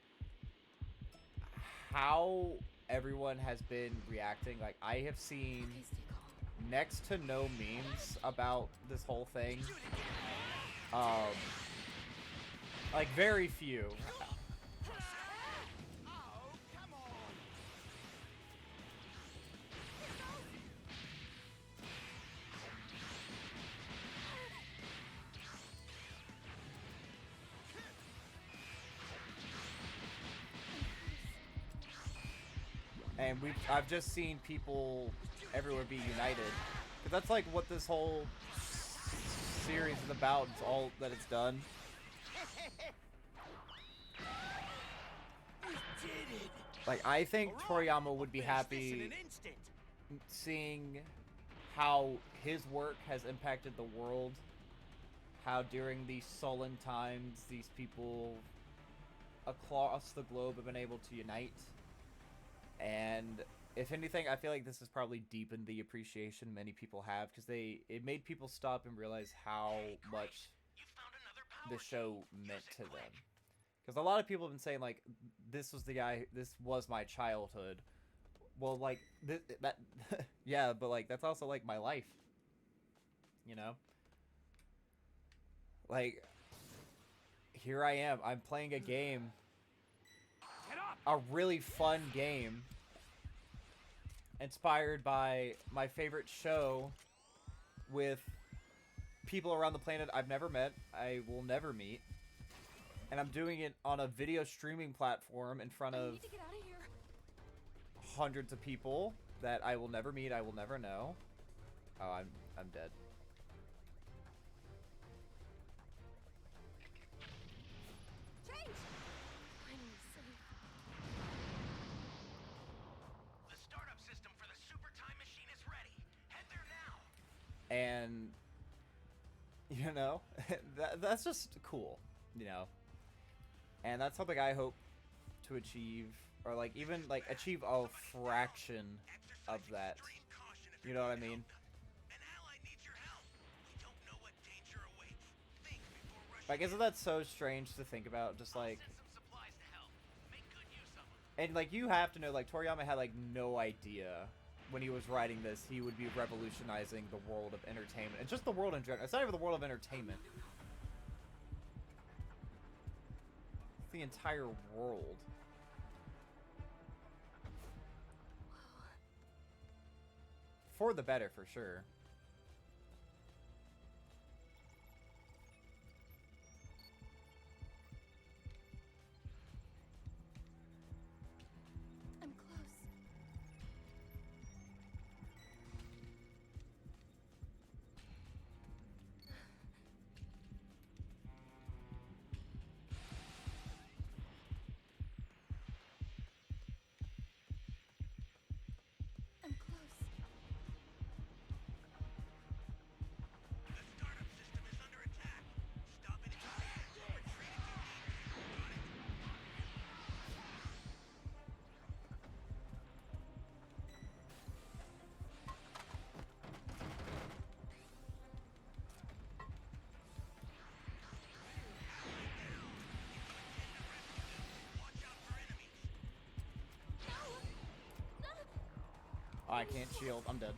how everyone has been reacting. Like, I have seen Okay, stay calm. next to no memes about this whole thing. Like very few. Oh, come on. And I've just seen people everywhere be united. Because that's like what this whole series is about. It's all that it's done. We did it. Like, I think Toriyama would be Finish this in happy an instant. seeing how his work has impacted the world. How during these sullen times, these people across the globe have been able to unite. And if anything, I feel like this has probably deepened the appreciation many people have, because it made people stop and realize how much You found another power the show meant to them. Because a lot of people have been saying, like, this was my childhood. Well, like, that, yeah, but, like, that's also, like, my life. You know? Like, here I am. I'm playing a game. Get up! A really fun game. Inspired by my favorite show. With people around the planet I've never met. I will never meet. and I'm doing it on a video streaming platform in front I of need to get out of here. hundreds of people that I will never meet, I will never know. Oh, I'm dead. Change! Finally safe. The startup system for the super time machine is ready. Head there now. And you know, that's just cool, you know. And that's something I hope to achieve, or like even like achieve a fraction of that. Extreme caution if You you're know what I going mean? to help them. An ally needs your help. We don't know what danger awaits. Think before rushing Like, isn't that so strange to think about? Just like, Send some supplies to help. Make good use of them. and like you have to know, like Toriyama had like no idea when he was writing this he would be revolutionizing the world of entertainment and just the world in general. It's not even the world of entertainment. It's the entire world. For the better, for sure. I'm close. I'm close. The startup system is under attack. Stop it if you can. Retreat if you need to. Got it? Watch out for enemies. Oh, I can't shield. I'm dead.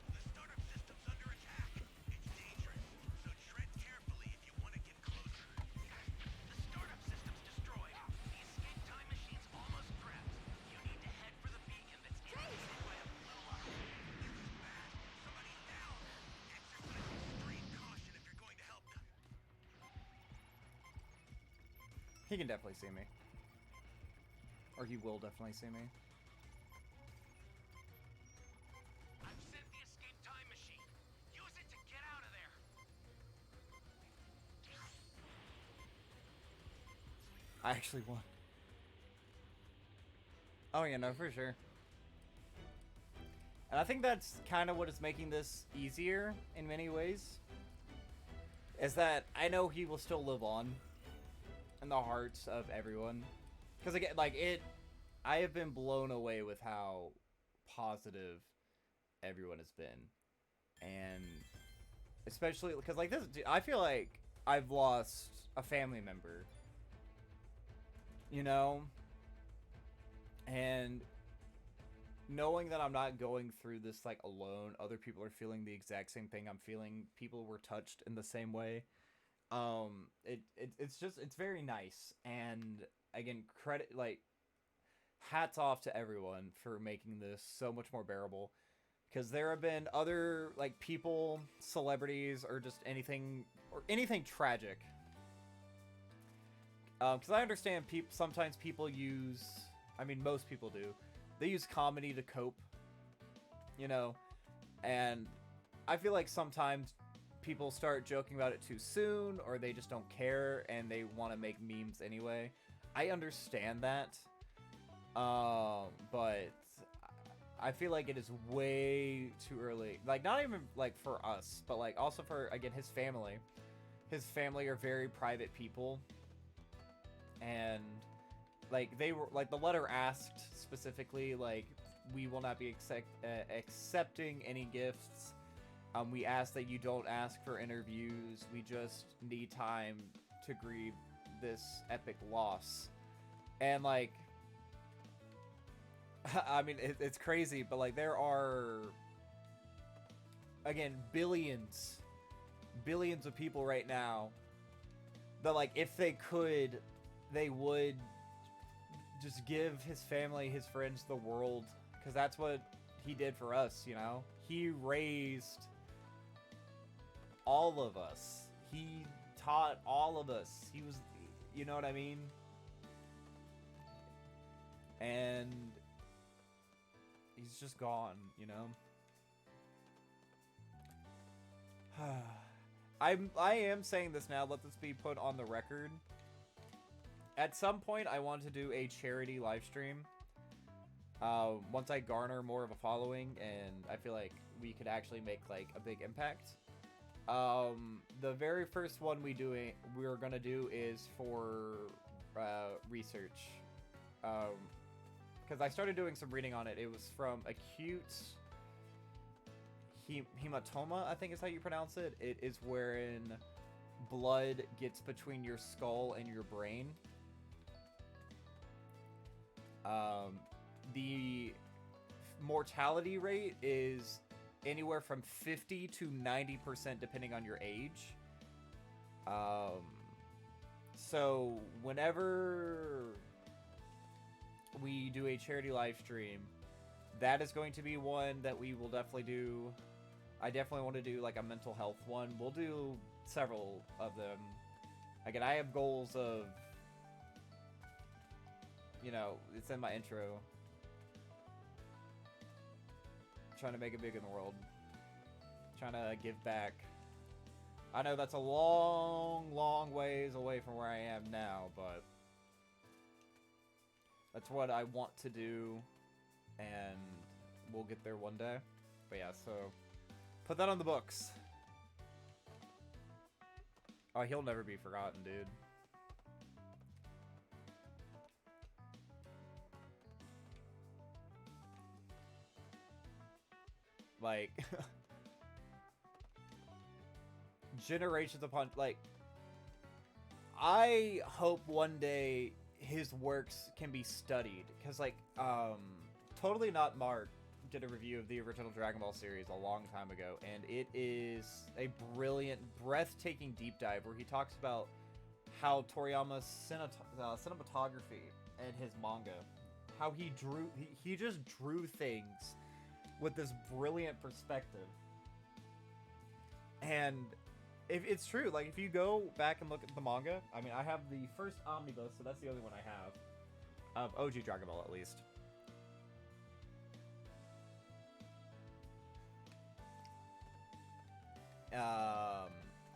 The startup system's under attack. It's dangerous, so tread carefully if you want to get closer. The startup system's destroyed. The escape time machine's almost prepped. You need to head for the beacon that's indicated by a blue light. This is bad. Somebody's down. Exercise extreme caution if you're going to help them. He can definitely see me. Or he will definitely see me. I've sent the escape time machine. Use it to get out of there. I actually won. Oh yeah, no, for sure. And I think that's kind of what is making this easier in many ways. Is that I know he will still live on in the hearts of everyone. Because again, like I have been blown away with how positive everyone has been. And especially because like this, I feel like I've lost a family member. You know? And knowing that I'm not going through this like alone, other people are feeling the exact same thing I'm feeling. People were touched in the same way. It's just, it's very nice. And again, credit, like, hats off to everyone for making this so much more bearable. Because there have been other like people, celebrities, or just anything tragic. Because I understand sometimes people use, I mean most people do, they use comedy to cope, you know, and I feel like sometimes people start joking about it too soon, or they just don't care and they want to make memes anyway. I understand that, but I feel like it is way too early. Like, not even like for us, but like also for, again, his family. His family are very private people. And like they were, like the letter asked specifically, like, we will not be accepting any gifts. We ask that you don't ask for interviews. We just need time to grieve this epic loss. And like, I mean, it's crazy, but like there are, again, billions of people right now that, like, if they could, they would just give his family, his friends, the world, because that's what he did for us, you know? He raised all of us. He taught all of us. He was, you know what I mean? And he's just gone, you know? I am saying this now, let this be put on the record. At some point, I want to do a charity live stream. Once I garner more of a following, and I feel like we could actually make, like, a big impact. The very first one we're gonna do is for, research. Because I started doing some reading on it. It was from acute hematoma, I think is how you pronounce it. It is wherein blood gets between your skull and your brain. The mortality rate is anywhere from 50 to 90% depending on your age. So whenever we do a charity live stream, that is going to be one that we will definitely do. I definitely want to do like a mental health one. We'll do several of them. Again, I have goals of, you know, it's in my intro. Trying to make it big in the world. Trying to give back. I know that's a long, long ways away from where I am now, but that's what I want to do, and we'll get there one day. But yeah, so put that on the books. Oh, he'll never be forgotten, dude. Like, generations upon, like, I hope one day his works can be studied, because, like, Totally Not Mark did a review of the original Dragon Ball series a long time ago, and it is a brilliant, breathtaking deep dive where he talks about how Toriyama's cinematography and his manga, how he just drew things with this brilliant perspective. And if it's true, like, if you go back and look at the manga, I mean, I have the first omnibus, so that's the only one I have of OG Dragon Ball, at least.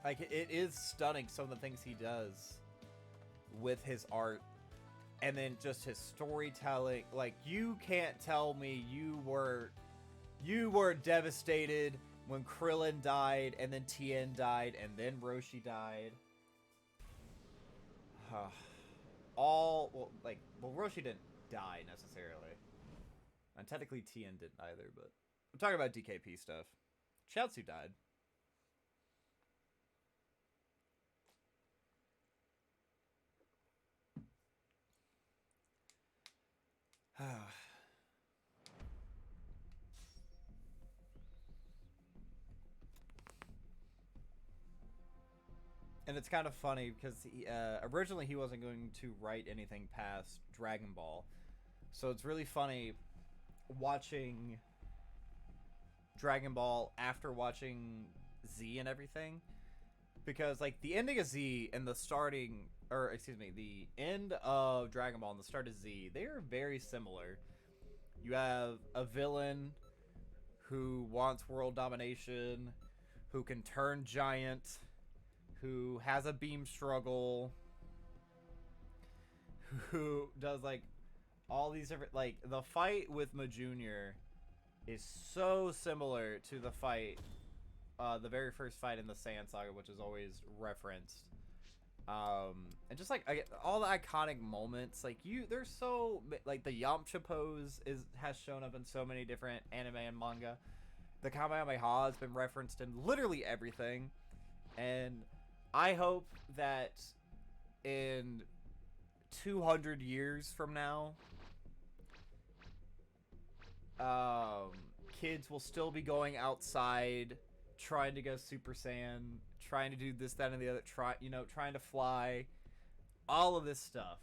Like, it is stunning, some of the things he does with his art, and then just his storytelling. Like, you can't tell me you were devastated when Krillin died, and then Tien died, and then Roshi died. Roshi didn't die necessarily, and technically Tien didn't either. But I'm talking about DKP stuff. Chiaotzu died. And it's kind of funny because originally he wasn't going to write anything past Dragon Ball. So it's really funny watching Dragon Ball after watching Z and everything. Because, like, the ending of Z and the end of Dragon Ball and the start of Z, they are very similar. You have a villain who wants world domination, who can turn giant, who has a beam struggle, who does, like, all these different, like, the fight with Ma Jr. is so similar to the fight, the very first fight in the Saiyan Saga, which is always referenced. And just, like, all the iconic moments, like, there's so, like, the Yamcha pose has shown up in so many different anime and manga. The Kamehameha has been referenced in literally everything, and I hope that in 200 years from now, kids will still be going outside, trying to go Super Saiyan, trying to do this, that, and the other, trying to fly, all of this stuff.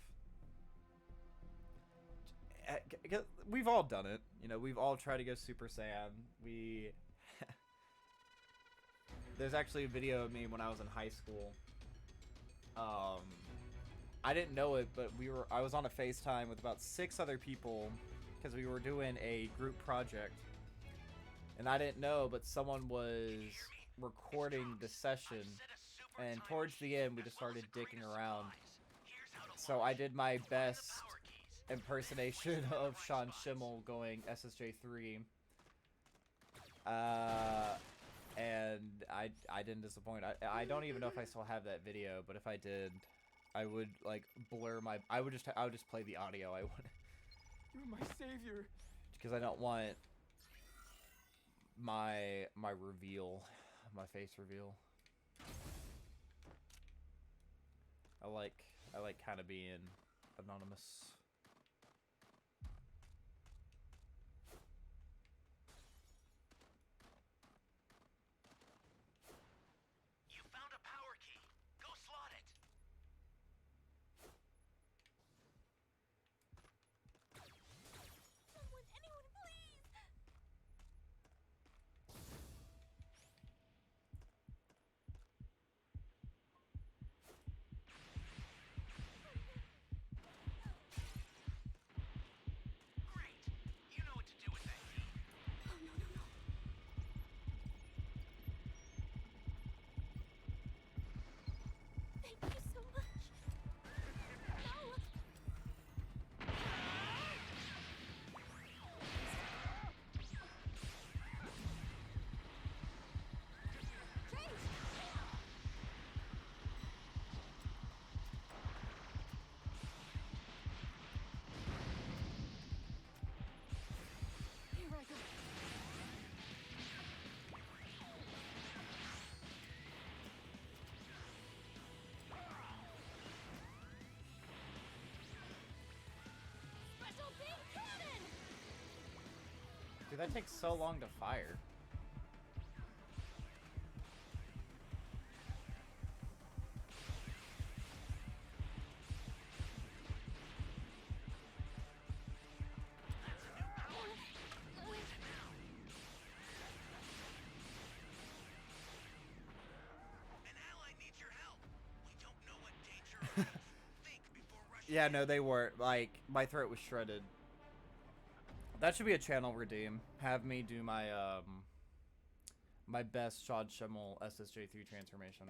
We've all done it. We've all tried to go Super Saiyan. We there's actually a video of me when I was in high school. I didn't know it, but I was on a FaceTime with about 6 other people because we were doing a group project. And I didn't know, but someone was recording the session, and towards the end we just started dicking around. So I did my best impersonation of Sean Schimmel going SSJ3. And I didn't disappoint. I don't even know if I still have that video, but if I did, I would like blur my. I would just play the audio. I would. You're my savior. Because I don't want my reveal, my face reveal. I like kind of being anonymous. You found a power key. Go slot it. Someone, anyone, please! Great. You know what to do with that key. Oh, no, no, no. Thank you so much. No! Chase! Here I go. Special beam cannon! Dude, that takes so long to fire. An ally needs your help. We don't know what danger awaits. Think before rushing. Yeah, no, they weren't. Like, my throat was shredded. That should be a channel redeem. Have me do my my best Sean Schimmel SSJ3 transformation.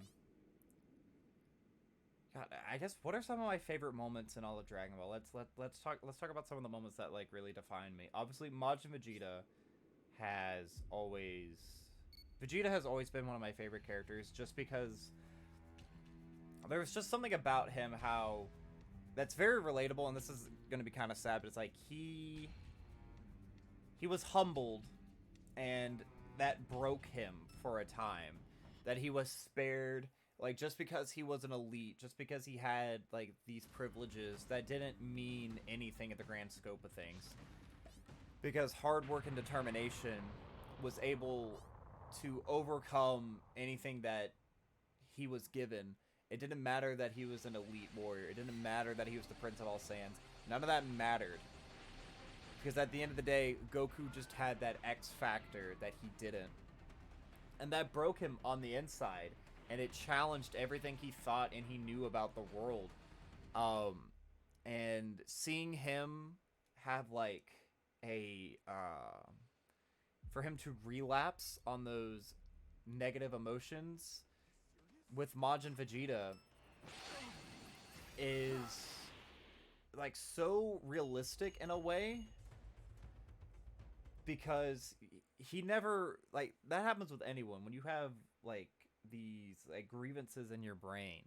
God, I guess what are some of my favorite moments in all of Dragon Ball? Let's talk about some of the moments that like really define me. Obviously, Majin has always been one of my favorite characters just because there was just something about him how that's very relatable, and this is going to be kind of sad, but it's like he was humbled, and that broke him for a time. That he was spared, like, just because he was an elite, just because he had, like, these privileges, that didn't mean anything in the grand scope of things. Because hard work and determination was able to overcome anything that he was given. It didn't matter that he was an elite warrior. It didn't matter that he was the Prince of All Saiyans. None of that mattered. Because at the end of the day, Goku just had that X factor that he didn't. And that broke him on the inside. And it challenged everything he thought and he knew about the world. And seeing him have, like, for him to relapse on those negative emotions with Majin Vegeta is, like, so realistic in a way. Because he never, like, that happens with anyone. When you have, like, these, like, grievances in your brain,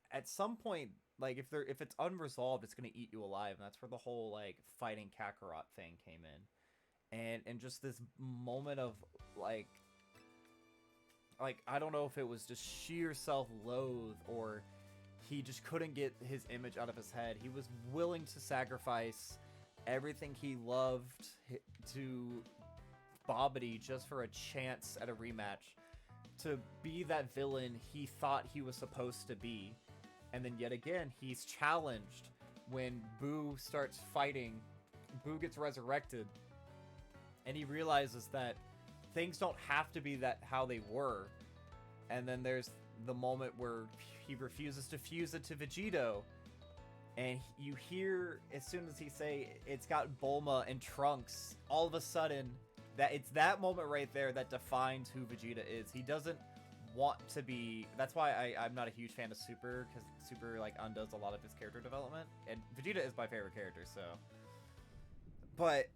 at some point, like, if it's unresolved, it's gonna eat you alive. And that's where the whole, like, fighting Kakarot thing came in. And just this moment of, like, I don't know if it was just sheer self-loathe or he just couldn't get his image out of his head. He was willing to sacrifice everything he loved to Babidi just for a chance at a rematch, to be that villain he thought he was supposed to be. And then yet again, he's challenged when Boo starts fighting. Boo gets resurrected, and he realizes that things don't have to be how they were. And then there's the moment where he refuses to fuse it to Vegito, and you hear as soon as he say it's got Bulma and Trunks, all of a sudden that it's that moment right there that defines who Vegeta is. He doesn't want to be. That's why I'm not a huge fan of Super, because Super like undoes a lot of his character development, and Vegeta is my favorite character. So, but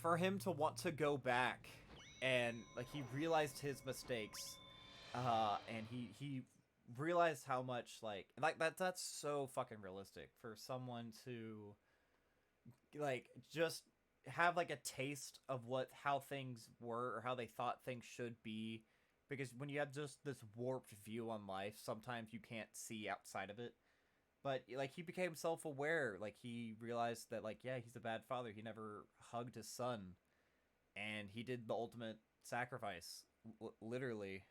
for him to want to go back and like he realized his mistakes, and he realized how much like that's so fucking realistic for someone to like just have like a taste of how things were or how they thought things should be, because when you have just this warped view on life, sometimes you can't see outside of it. But like he became self-aware, like he realized that like yeah, he's a bad father, he never hugged his son, and he did the ultimate sacrifice, literally.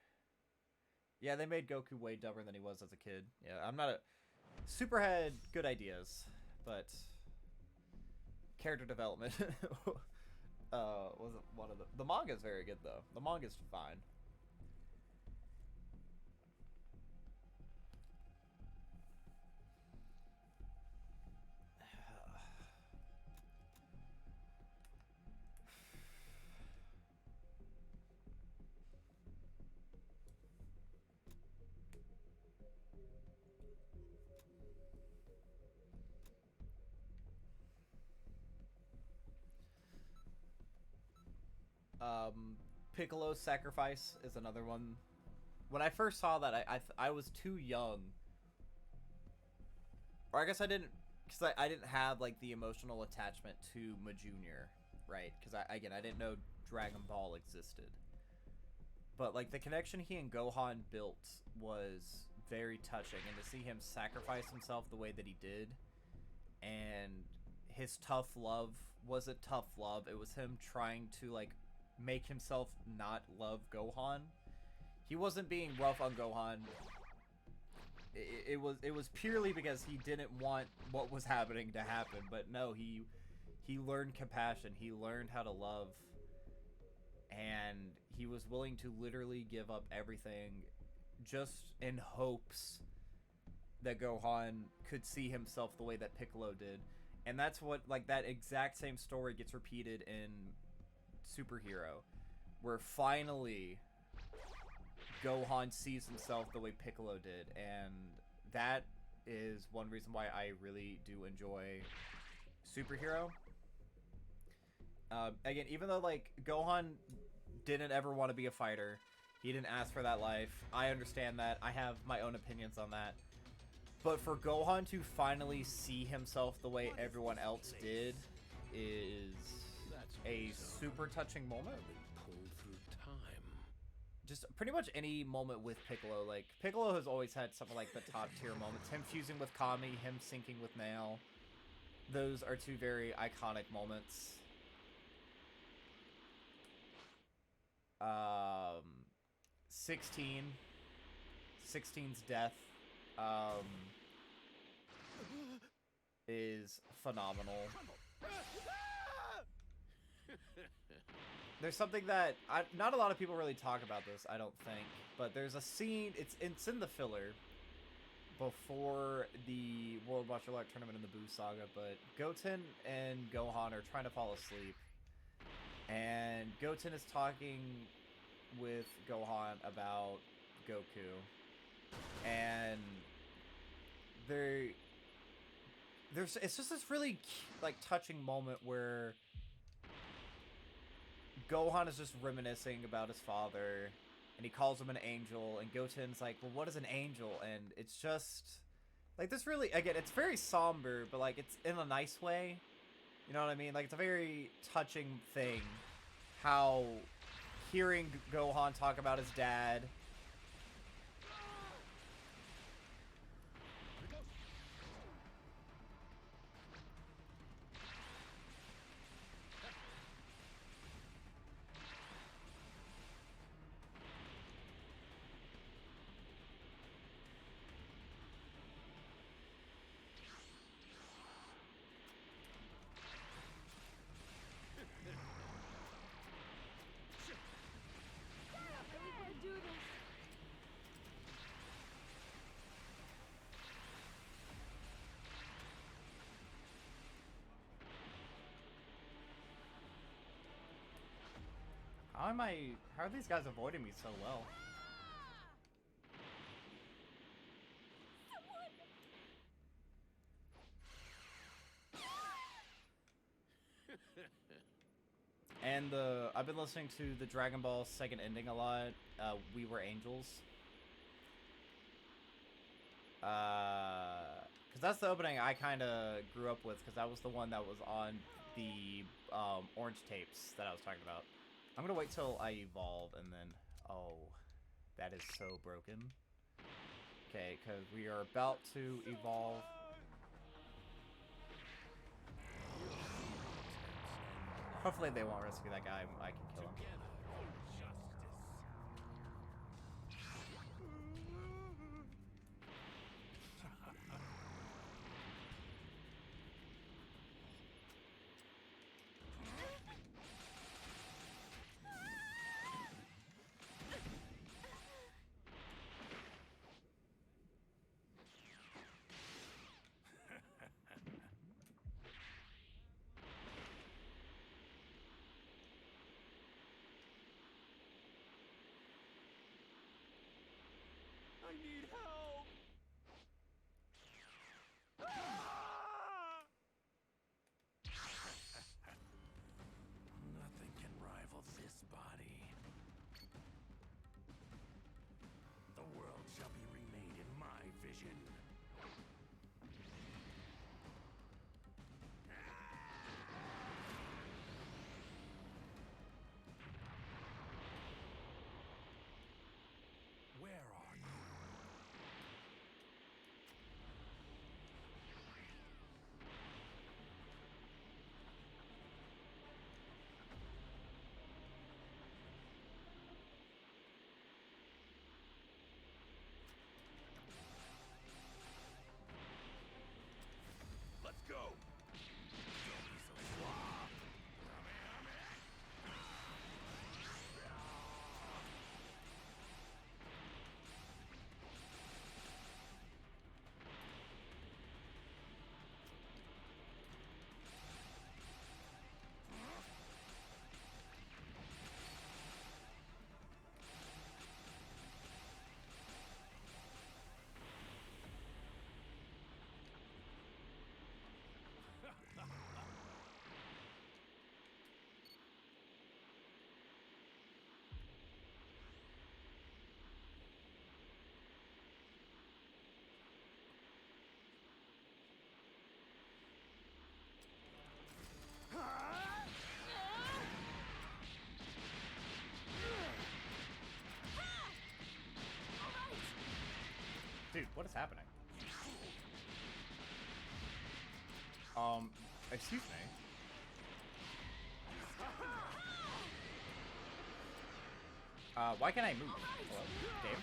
Yeah, they made Goku way dumber than he was as a kid. Yeah, I'm not a... Super had good ideas, but character development wasn't one of them. The manga's very good, though. The manga's fine. Piccolo's sacrifice is another one. When I first saw that, I was too young, or I guess I didn't, because I didn't have like the emotional attachment to Ma Junior, right? Because I didn't know Dragon Ball existed, but like the connection he and Gohan built was very touching, and to see him sacrifice himself the way that he did, and his tough love wasn't tough love. It was him trying to like make himself not love Gohan. He wasn't being rough on Gohan. It was purely because he didn't want what was happening to happen. But no, he learned compassion. He learned how to love, and he was willing to literally give up everything just in hopes that Gohan could see himself the way that Piccolo did. And that's what, like, that exact same story gets repeated in Superhero, where finally Gohan sees himself the way Piccolo did, and that is one reason why I really do enjoy Superhero. Again, even though like Gohan didn't ever want to be a fighter, he didn't ask for that life, I understand that. I have my own opinions on that. But for Gohan to finally see himself the way everyone else did is a super touching moment. Just pretty much any moment with Piccolo. Like, Piccolo has always had some of like the top tier moments. Him fusing with Kami, him syncing with Nail. Those are two very iconic moments. 16's death is phenomenal. There's something that not a lot of people really talk about this, I don't think, but there's a scene, it's in the filler before the World Martial Art Tournament in the Buu Saga, but Goten and Gohan are trying to fall asleep, and Goten is talking with Gohan about Goku, and it's just this really like touching moment where Gohan is just reminiscing about his father, and he calls him an angel, and Goten's like, well, what is an angel? And it's just like this really, again, it's very somber, but like it's in a nice way, you know what I mean? Like, it's a very touching thing how hearing Gohan talk about his dad. Do this. How are these guys avoiding me so well? And I've been listening to the Dragon Ball second ending a lot. We Were Angels. Because that's the opening I kind of grew up with, because that was the one that was on the orange tapes that I was talking about. I'm gonna wait till I evolve and then... Oh, that is so broken. Okay, because we are about to evolve. Hopefully they won't rescue that guy. I can kill him. I need help! Nothing can rival this body. The world shall be remade in my vision. Where are you? Let's go! Don't be so suave. Dude, what is happening? Excuse me. Why can't I move? Hello? Game?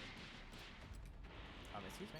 Excuse me.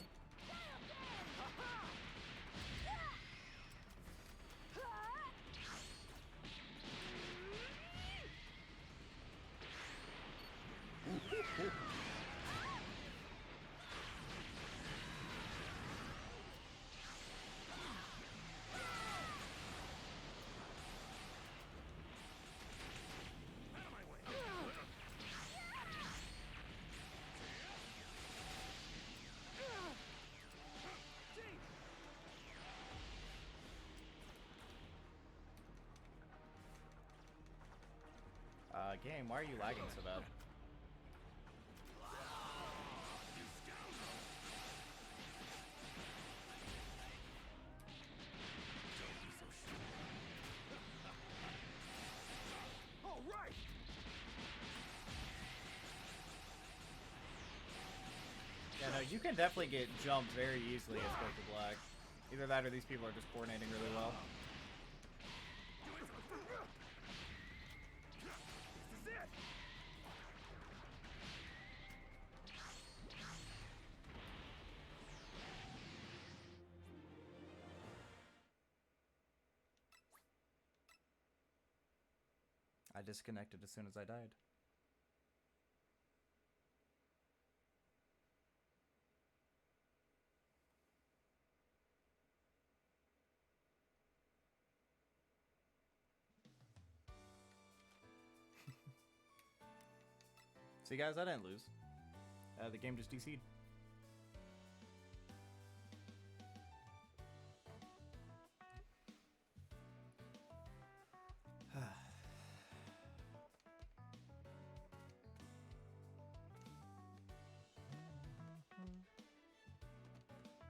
Game, why are you lagging so bad? All right! Yeah, no, you can definitely get jumped very easily as Goku Black. Either that or these people are just coordinating really well. This is it! I disconnected as soon as I died. See, guys, I didn't lose. The game just DC'd.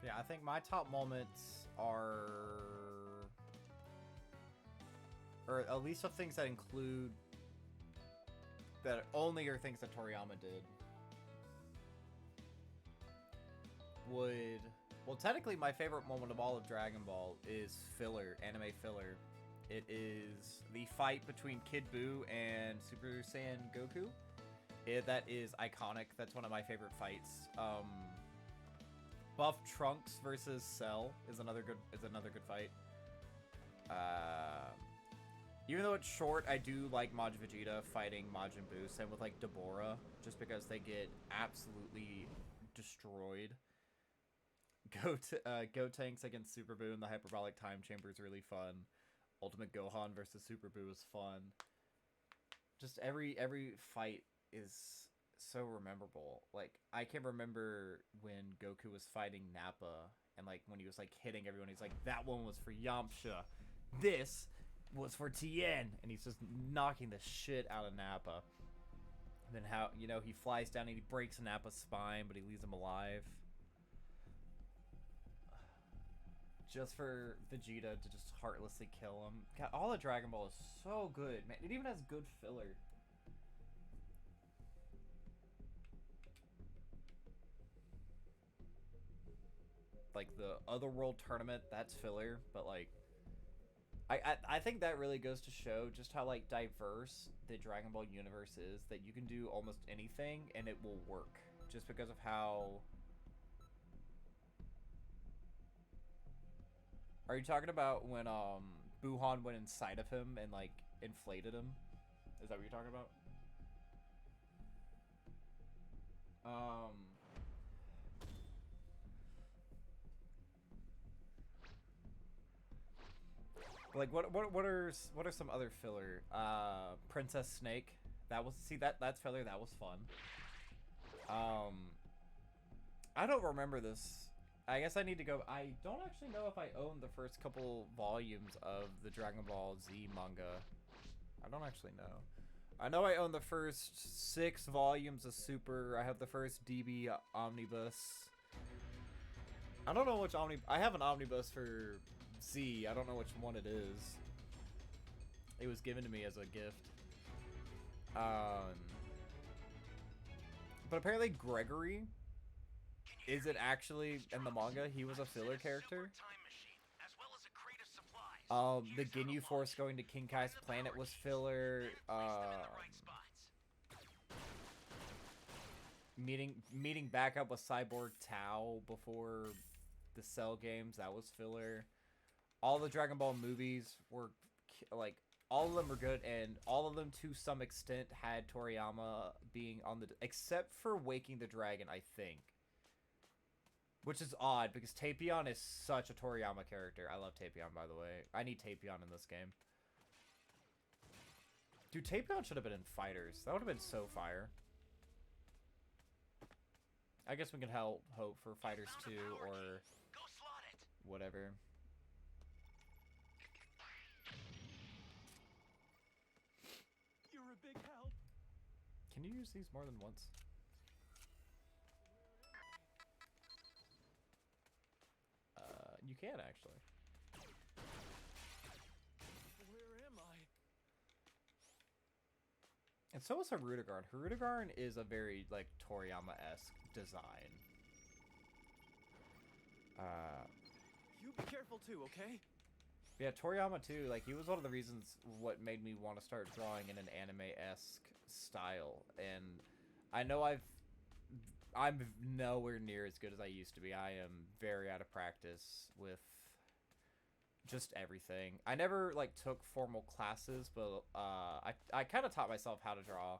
Yeah, I think my top moments are, or at least of things that include, that only are things that Toriyama did, would, well, technically my favorite moment of all of Dragon Ball is filler, anime filler. It is the fight between Kid Buu and Super Saiyan Goku. That is iconic. That's one of my favorite fights. Buff Trunks versus Cell is another good fight. Even though it's short, I do like Majin Vegeta fighting Majin Buu. Same with like Deborah, just because they get absolutely destroyed. Gotenks against Super Buu in the Hyperbolic Time Chamber is really fun. Ultimate Gohan versus Super Buu is fun. Just every fight is so rememberable. Like, I can remember when Goku was fighting Nappa, and like when he was like hitting everyone, he's like, that one was for Yamcha, this was for Tien, and he's just knocking the shit out of Nappa. And then how, you know, he flies down and he breaks Nappa's spine, but he leaves him alive. Just for Vegeta to just heartlessly kill him. God, all of Dragon Ball is so good, man. It even has good filler. Like the Otherworld tournament, that's filler, but like I think that really goes to show just how like diverse the Dragon Ball universe is, that you can do almost anything and it will work just because of how. Are you talking about when Buhan went inside of him and like inflated him? Is that what you're talking about? Like what are some other filler? Princess Snake. That was, see, that's filler. That was fun. I don't remember this. I guess I need to go. I don't actually know if I own the first couple volumes of the Dragon Ball Z manga. I don't actually know. I know I own the first 6 volumes of Super. I have the first DB omnibus. I don't know which I have an omnibus for Z. I don't know which one it is. It was given to me as a gift. But apparently Gregory, is it actually in the manga? He was a filler character. The Ginyu Force going to King Kai's planet was filler. Meeting back up with Cyborg Tao before the Cell games, that was filler. All the Dragon Ball movies were like, all of them were good, and all of them to some extent had Toriyama being on the, except for Waking the Dragon, I think. Which is odd, because Tapion is such a Toriyama character. I love Tapion, by the way. I need Tapion in this game. Dude, Tapion should have been in Fighters. That would have been so fire. I guess we can hope for Fighters 2 or whatever. You're a big help. Can you use these more than once? You can, actually. Where am I? And so is Harudegarn. Harudegarn is a very, like, Toriyama-esque design. You be careful too, okay? Yeah, Toriyama, too. Like, he was one of the reasons what made me want to start drawing in an anime-esque style. And I know I'm nowhere near as good as I used to be. I am very out of practice with just everything. I never, like, took formal classes, but I kind of taught myself how to draw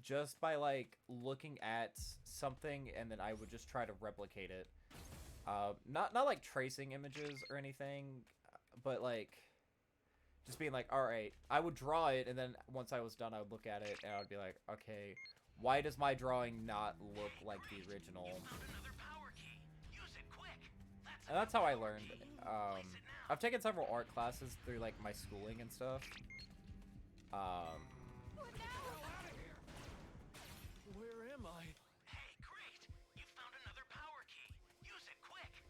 just by, like, looking at something, and then I would just try to replicate it. Not like tracing images or anything, but like just being like, all right, I would draw it, and then once I was done, I would look at it and I would be like, okay, Why does my drawing not look like the original? Found another power key. Use it quick. And that's how I learned. I've taken several art classes through like my schooling and stuff. What now? Where am I? Hey, great. You found another power key. Use it quick.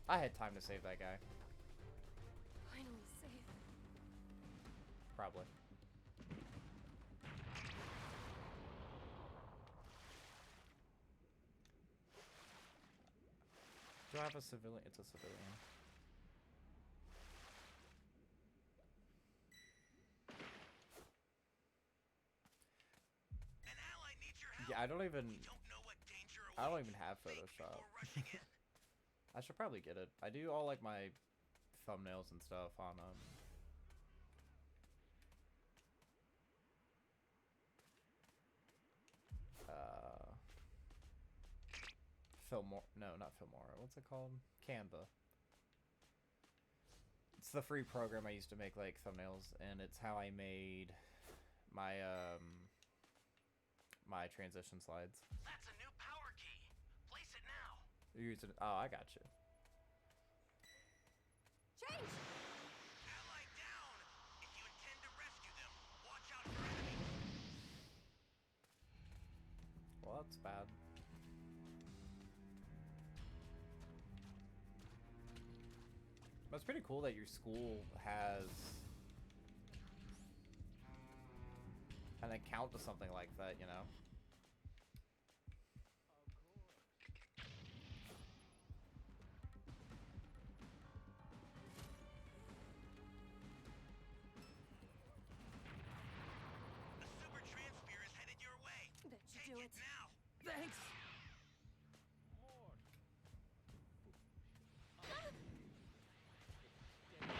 I had time to save that guy. Finally safe. Probably. Do I have a civilian? It's a civilian. An ally needs your help. Yeah, I don't even Don't know what danger have Think Photoshop. before rushing in. I should probably get it. I do all like my thumbnails and stuff on Filmora. No, not Filmora. What's it called? Canva. It's the free program I used to make like thumbnails, and it's how I made my my transition slides. That's a new power key. Place it now. You're using. Oh, I got you. Change! Ally down. If you intend to rescue them, watch out for enemies. Well, that's bad. But it's pretty cool that your school has an account to something like that, you know? A super transfer is headed your way. That should Take do it it. now. Thanks. An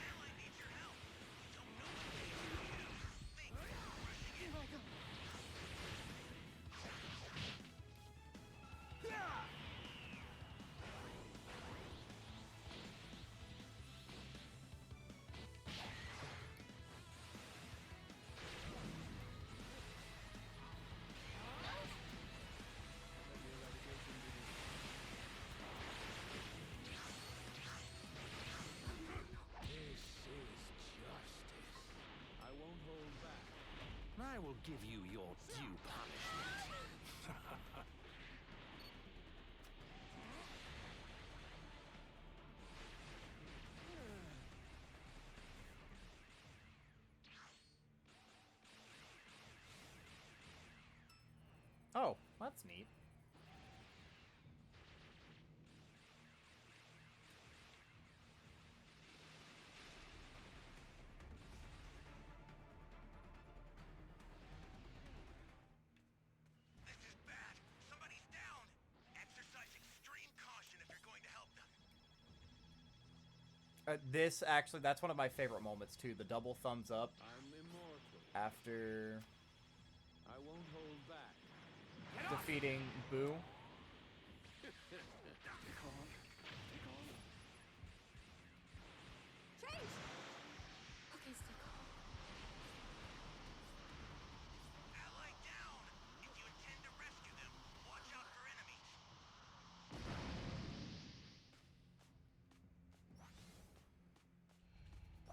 ally needs your help. Don't know what danger you have. Think before rushing in. Here I go. This is justice. I won't hold back. I will give you your due punishment. Oh, that's neat. This is bad. Somebody's down. Exercise extreme caution if you're going to help them. This actually, that's one of my favorite moments too. The double thumbs up I'm immortal. after I won't hold back. defeating Boo. Change! Okay, stay calm. Ally down. If you intend to rescue them, watch out for enemies.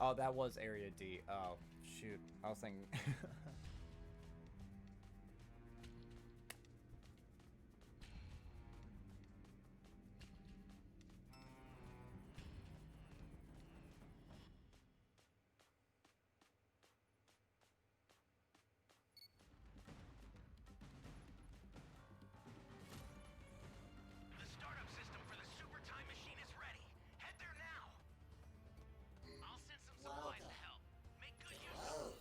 Oh, that was Area D. Oh, shoot. I was thinking... The startup system for the super time machine is ready. Head there now. I'll send some supplies to help. Make good use of them.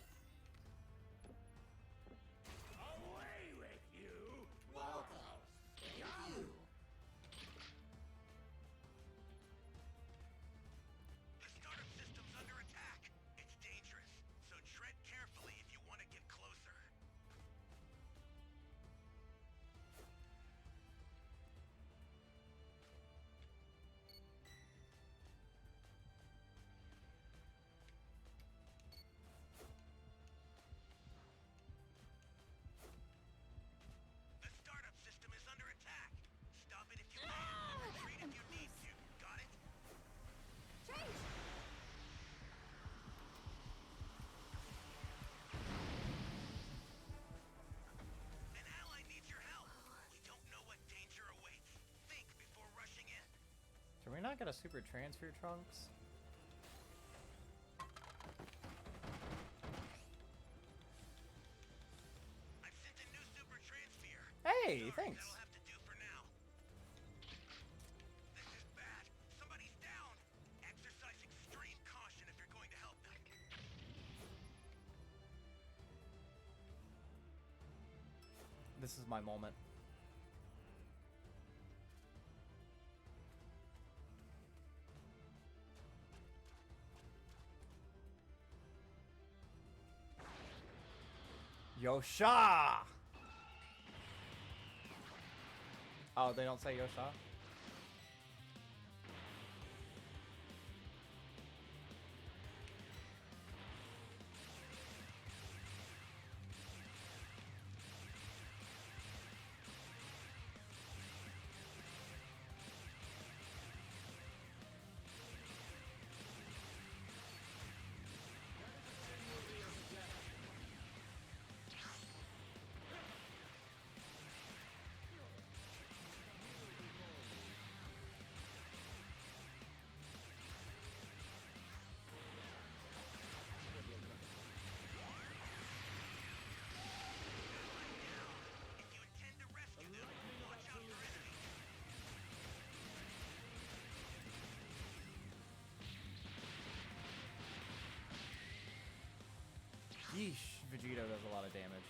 I get a super transfer Trunks? I've sent a new super transfer. Hey, Sorry, thanks. that'll have to do for now. This is bad. Somebody's down. Exercise extreme caution if you're going to help them. This is my moment. Yosha! Oh, they don't say Yosha? If you intend to rescue them, watch out for enemies. Yeesh, Vegeta does a lot of damage.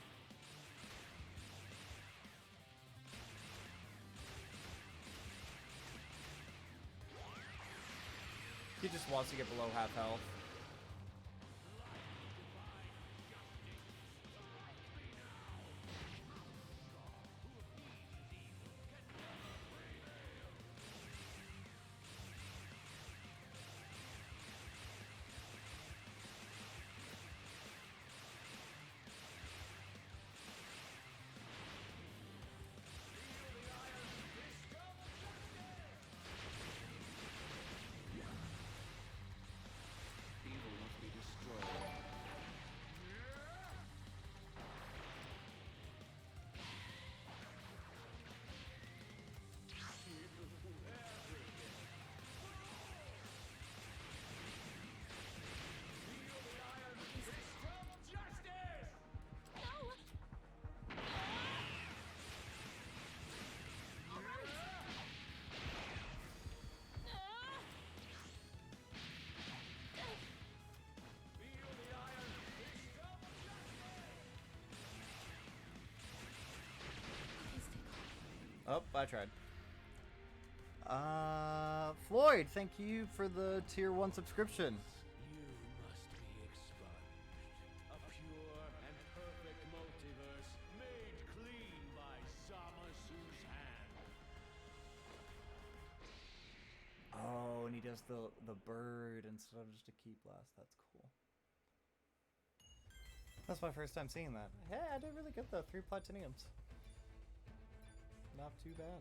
He just wants to get below half health. Evil must be destroyed. Oh, I tried. Floyd, thank you for the tier 1 subscription. You must be expunged. A pure and perfect multiverse made clean by Zamasu's hand. Oh, and he does the bird instead of just a key blast. That's cool. That's my first time seeing that. Hey, I did really good though. 3 platinums. Not too bad.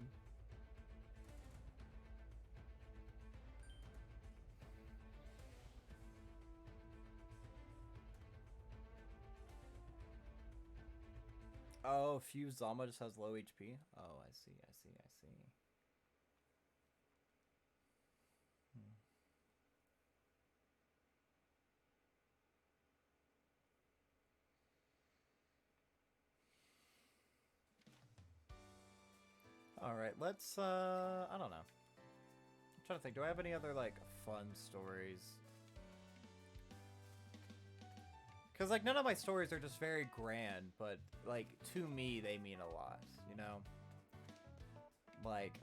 Oh, Fuse Zama just has low HP? Oh, I see, I see, I see. Alright, let's, I don't know. I'm trying to think, do I have any other, like, fun stories? Because, like, none of my stories are just very grand, but, like, to me, they mean a lot, you know? Like,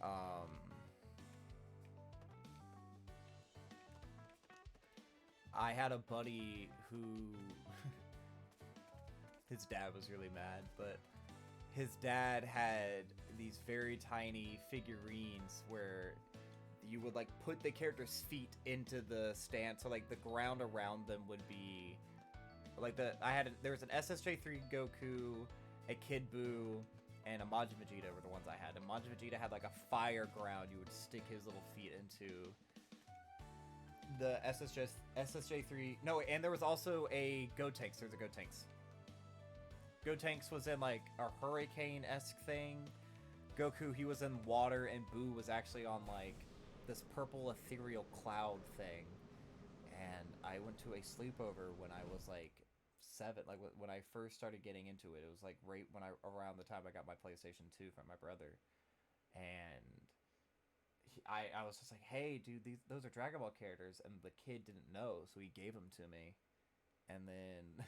I had a buddy who... his dad was really mad, but his dad had these very tiny figurines where you would, like, put the character's feet into the stand, so, like, the ground around them would be... Like, there was an SSJ3 Goku, a Kid Buu, and a Majin Vegeta were the ones I had. And Majin Vegeta had, like, a fire ground you would stick his little feet into. The SSJ3... No, and there was also a Gotenks. There's a Gotenks. Gotenks was in, like, a hurricane-esque thing. Goku, he was in water, and Buu was actually on, like, this purple ethereal cloud thing, and I went to a sleepover when I was like 7, like when I first started getting into it. It was like right when around the time I got my PlayStation 2 from my brother, and I was just like, hey, dude, those are Dragon Ball characters, and the kid didn't know, so he gave them to me, and then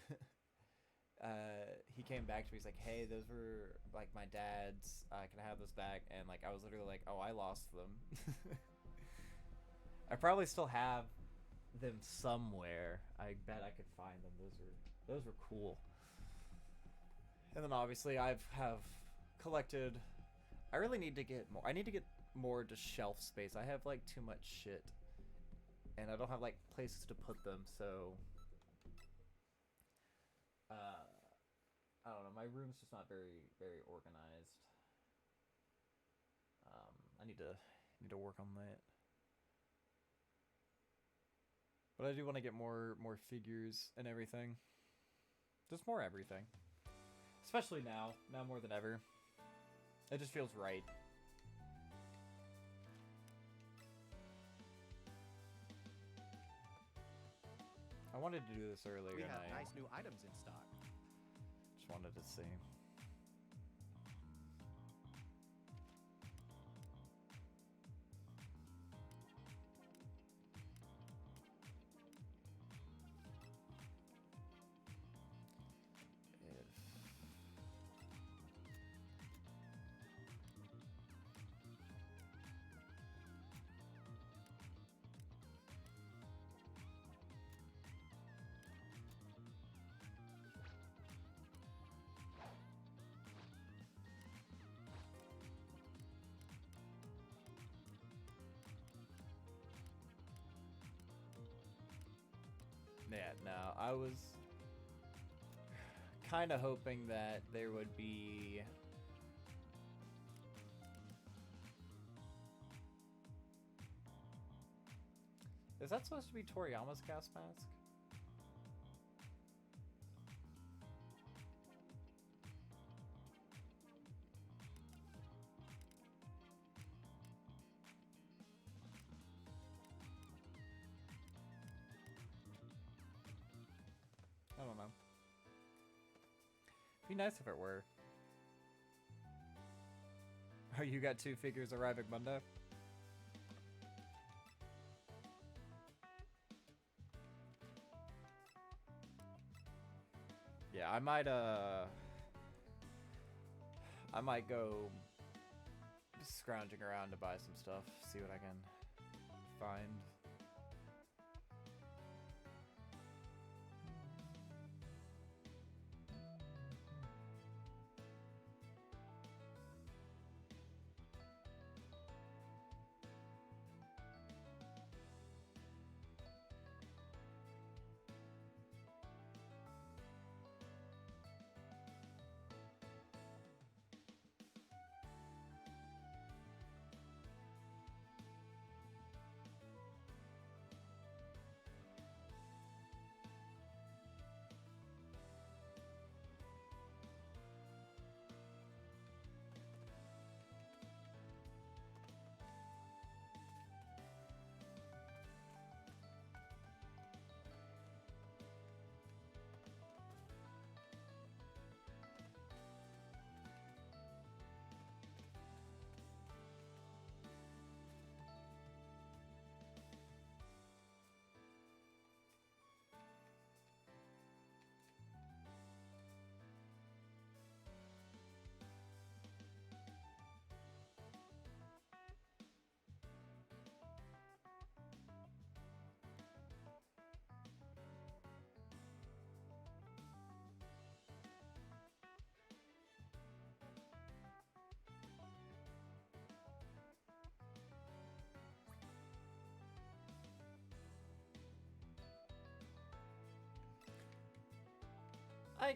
he came back to me. He's like, hey, those were like my dad's. Can I have those back? And like I was literally like, oh, I lost them. I probably still have them somewhere. I bet I could find them. Those were cool. And then obviously have collected. I really need to get more. I need to get more just shelf space. I have like too much shit, and I don't have like places to put them. So I don't know. My room's just not very organized. I need to work on that. But I do want to get more figures and everything. Just more everything. Especially now more than ever. It just feels right. I wanted to do this earlier. We have and I nice new items in stock. just wanted to see. Yeah, no, I was kind of hoping that there would be Is that supposed to be Toriyama's gas mask? I don't know. Be nice if it were. Oh, you got 2 figures arriving Monday? Yeah, I might go scrounging around to buy some stuff, see what I can find.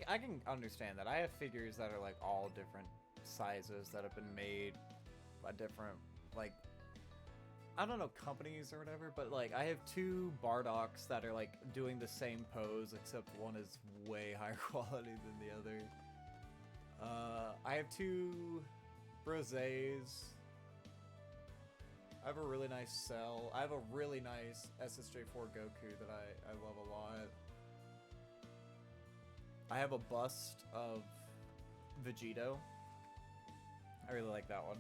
I can understand that. I have figures that are like all different sizes that have been made by different, like, I don't know, companies or whatever, but like I have 2 Bardocks that are like doing the same pose, except one is way higher quality than the other. I have 2 Brosés. I have a really nice Cell. I have a really nice SSJ4 Goku that I love a lot. I have a bust of Vegito. I really like that one.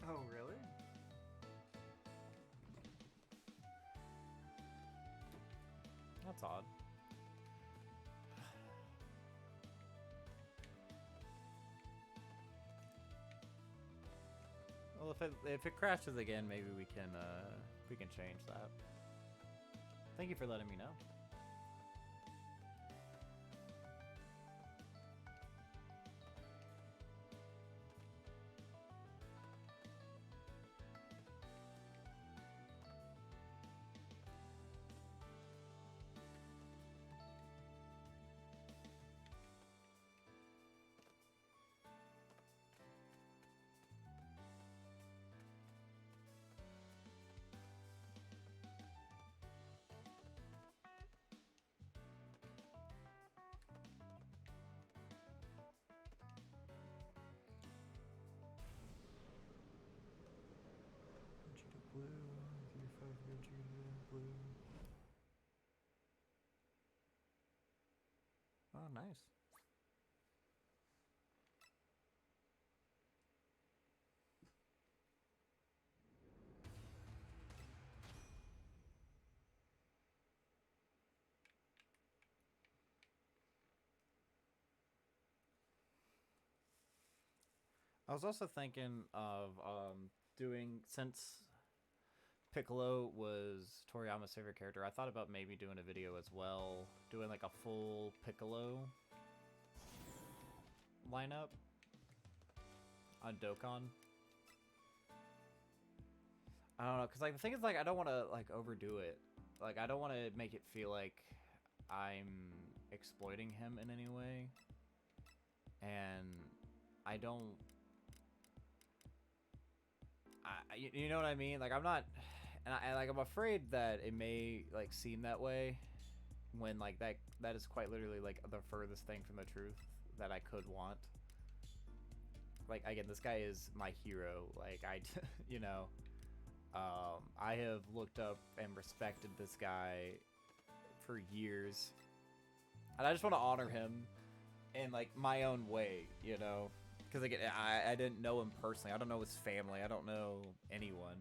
Oh, really? That's odd. Well, if it crashes again, maybe we can change that. Thank you for letting me know. Blue. Oh, nice. I was also thinking of doing, since Piccolo was Toriyama's favorite character, I thought about maybe doing a video as well, doing like a full Piccolo lineup on Dokkan. I don't know, because like the thing is, like, I don't want to like overdo it. Like, I don't want to make it feel like I'm exploiting him in any way, and I don't. You know what I mean? Like, I'm not, and I'm afraid that it may like seem that way when like that is quite literally like the furthest thing from the truth that I could want. Like, again, this guy is my hero. Like, you know, I have looked up and respected this guy for years, and I just want to honor him in like my own way, you know. Because again, I didn't know him personally. I don't know his family. I don't know anyone.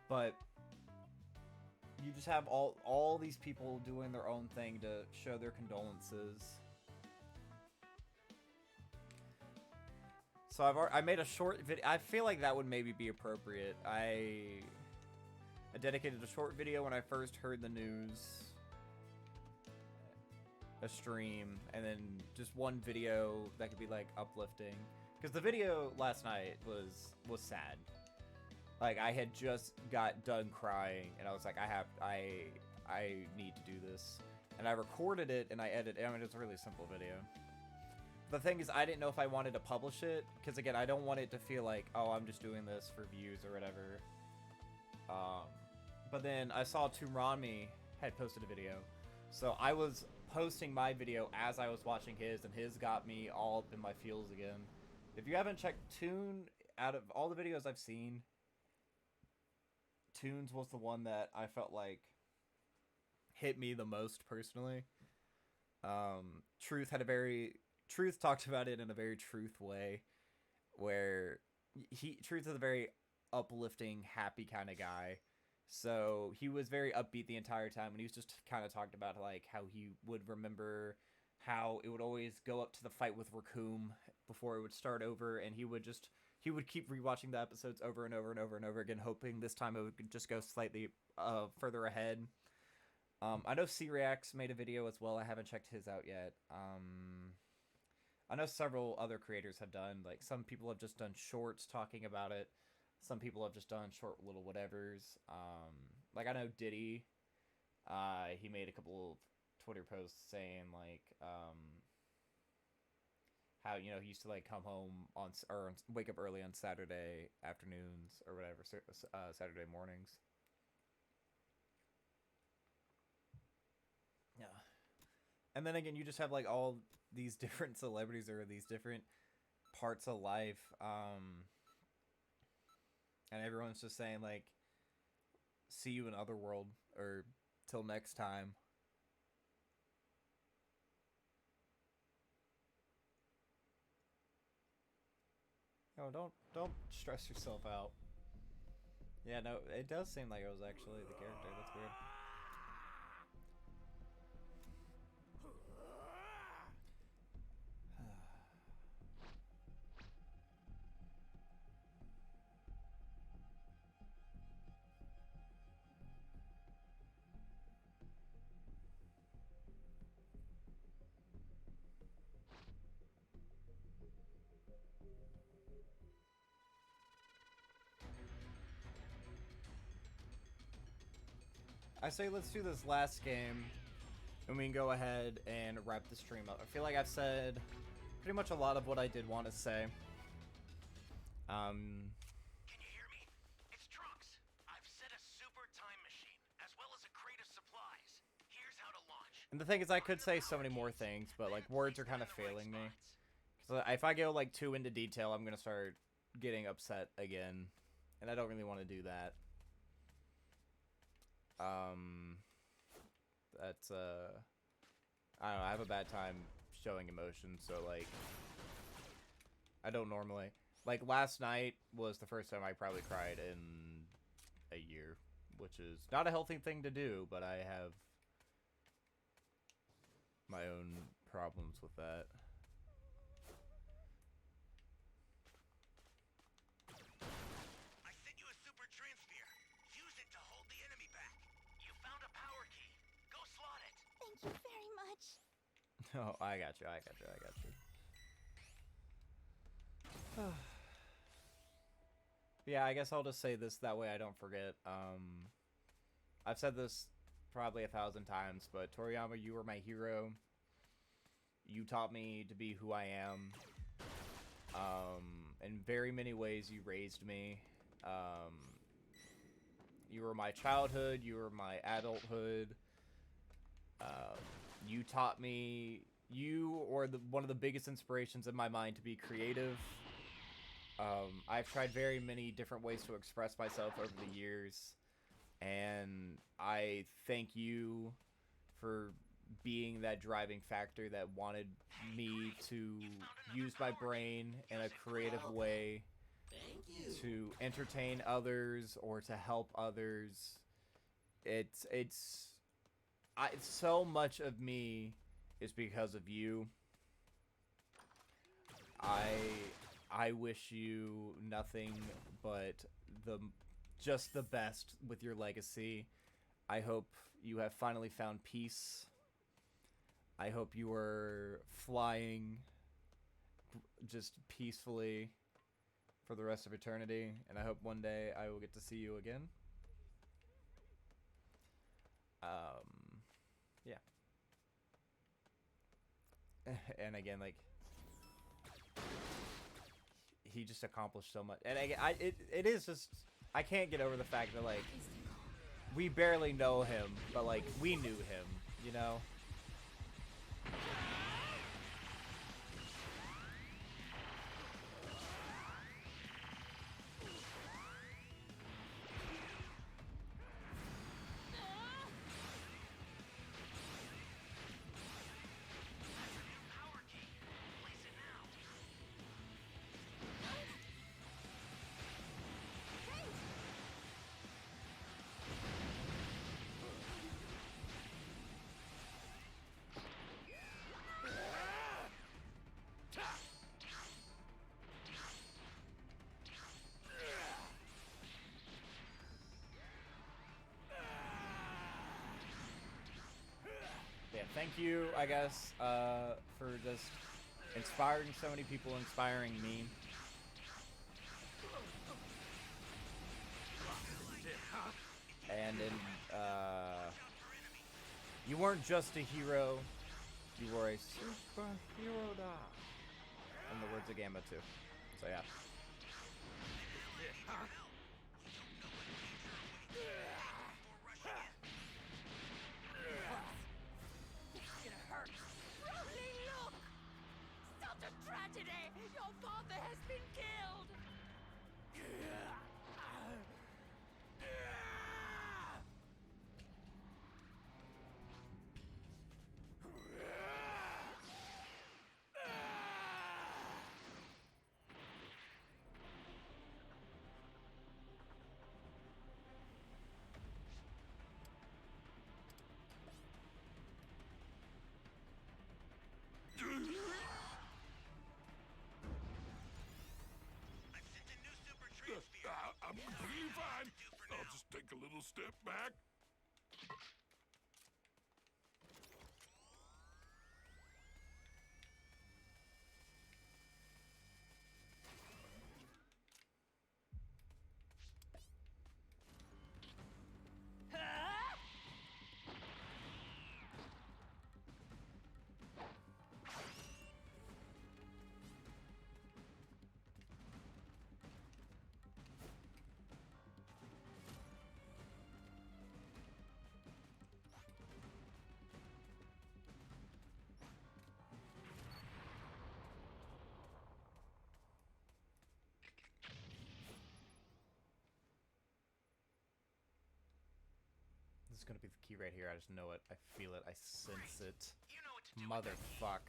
But you just have all these people doing their own thing to show their condolences. So I made a short video. I feel like that would maybe be appropriate. I dedicated a short video when I first heard the news, a stream, and then just one video that could be like uplifting. Because the video last night was sad. Like, I had just got done crying, and I was like, I need to do this. And I recorded it, and I edited. I mean, it's a really simple video. The thing is, I didn't know if I wanted to publish it, because again, I don't want it to feel like, oh, I'm just doing this for views or whatever. But then I saw Tumranmi had posted a video, so I was posting my video as I was watching his, and his got me all up in my feels again. If you haven't checked Toon, out of all the videos I've seen, Toon's was the one that I felt like hit me the most personally. Truth talked about it in a very Truth way, where Truth is a very uplifting, happy kind of guy. So he was very upbeat the entire time, and he was just kind of talked about like how he would remember how it would always go up to the fight with Raccoon before it would start over, and he would keep rewatching the episodes over and over and over and over again, hoping this time it would just go slightly further ahead. I know C-Reacts made a video as well. I haven't checked his out yet. I know several other creators have done, like, some people have just done shorts talking about it. Some people have just done short little whatevers. Like, I know Diddy, he made a couple of Twitter posts saying, like, how, you know, he used to, like, come home or wake up early on Saturday afternoons or whatever, Saturday mornings. Yeah. And then again, you just have, like, all these different celebrities or these different parts of life, and everyone's just saying, like, see you in Otherworld, or till next time. No, don't stress yourself out. Yeah, no, it does seem like it was actually the character. That's weird. I say let's do this last game, and we can go ahead and wrap the stream up. I feel like I've said pretty much a lot of what I did want to say. Can you hear me? It's Trunks. I've set a super time machine, as well as a crate of supplies. Here's how to launch. And the thing is, I could say so many more things, but, like, words are kind of failing me. So if I go, like, too into detail, I'm going to start getting upset again. And I don't really want to do that. That's, I don't know, I have a bad time showing emotion, so, like, I don't normally. Like, last night was the first time I probably cried in a year, which is not a healthy thing to do, but I have my own problems with that. I sent you a super transfer. Use it to hold the enemy back. You found a power key. Go slot it. Thank you very much. Oh, I got you. Yeah, I guess I'll just say this, that way I don't forget. I've said this probably 1,000 times, but Toriyama, you were my hero. You taught me to be who I am. In very many ways, you raised me. You were my childhood. You were my adulthood. You taught me. You were one of the biggest inspirations in my mind to be creative. I've tried very many different ways to express myself over the years, and I thank you for being that driving factor that wanted me to use my brain in a creative way to entertain others or to help others. It's so much of me is because of you. I wish you nothing but just the best with your legacy. I hope you have finally found peace. I hope you are flying just peacefully for the rest of eternity, and I hope one day I will get to see you again. Yeah. And again, like, he just accomplished so much, and it is just, I can't get over the fact that, like, we barely know him, but, like, we knew him, you know? Power key. Place it now. Hey! thank you, I guess, for just inspiring so many people, inspiring me. And you weren't just a hero, you were a superhero da. In the words of Gamba too. So yeah. It hurts. Rolling, look! Such a tragedy! Your father has been killed! I've sent a new super transfer. I'm completely fine. I'll just take a little step back. This is gonna be the key right here. I just know it. I feel it. I sense it. You know what to do with that key. Motherfuck.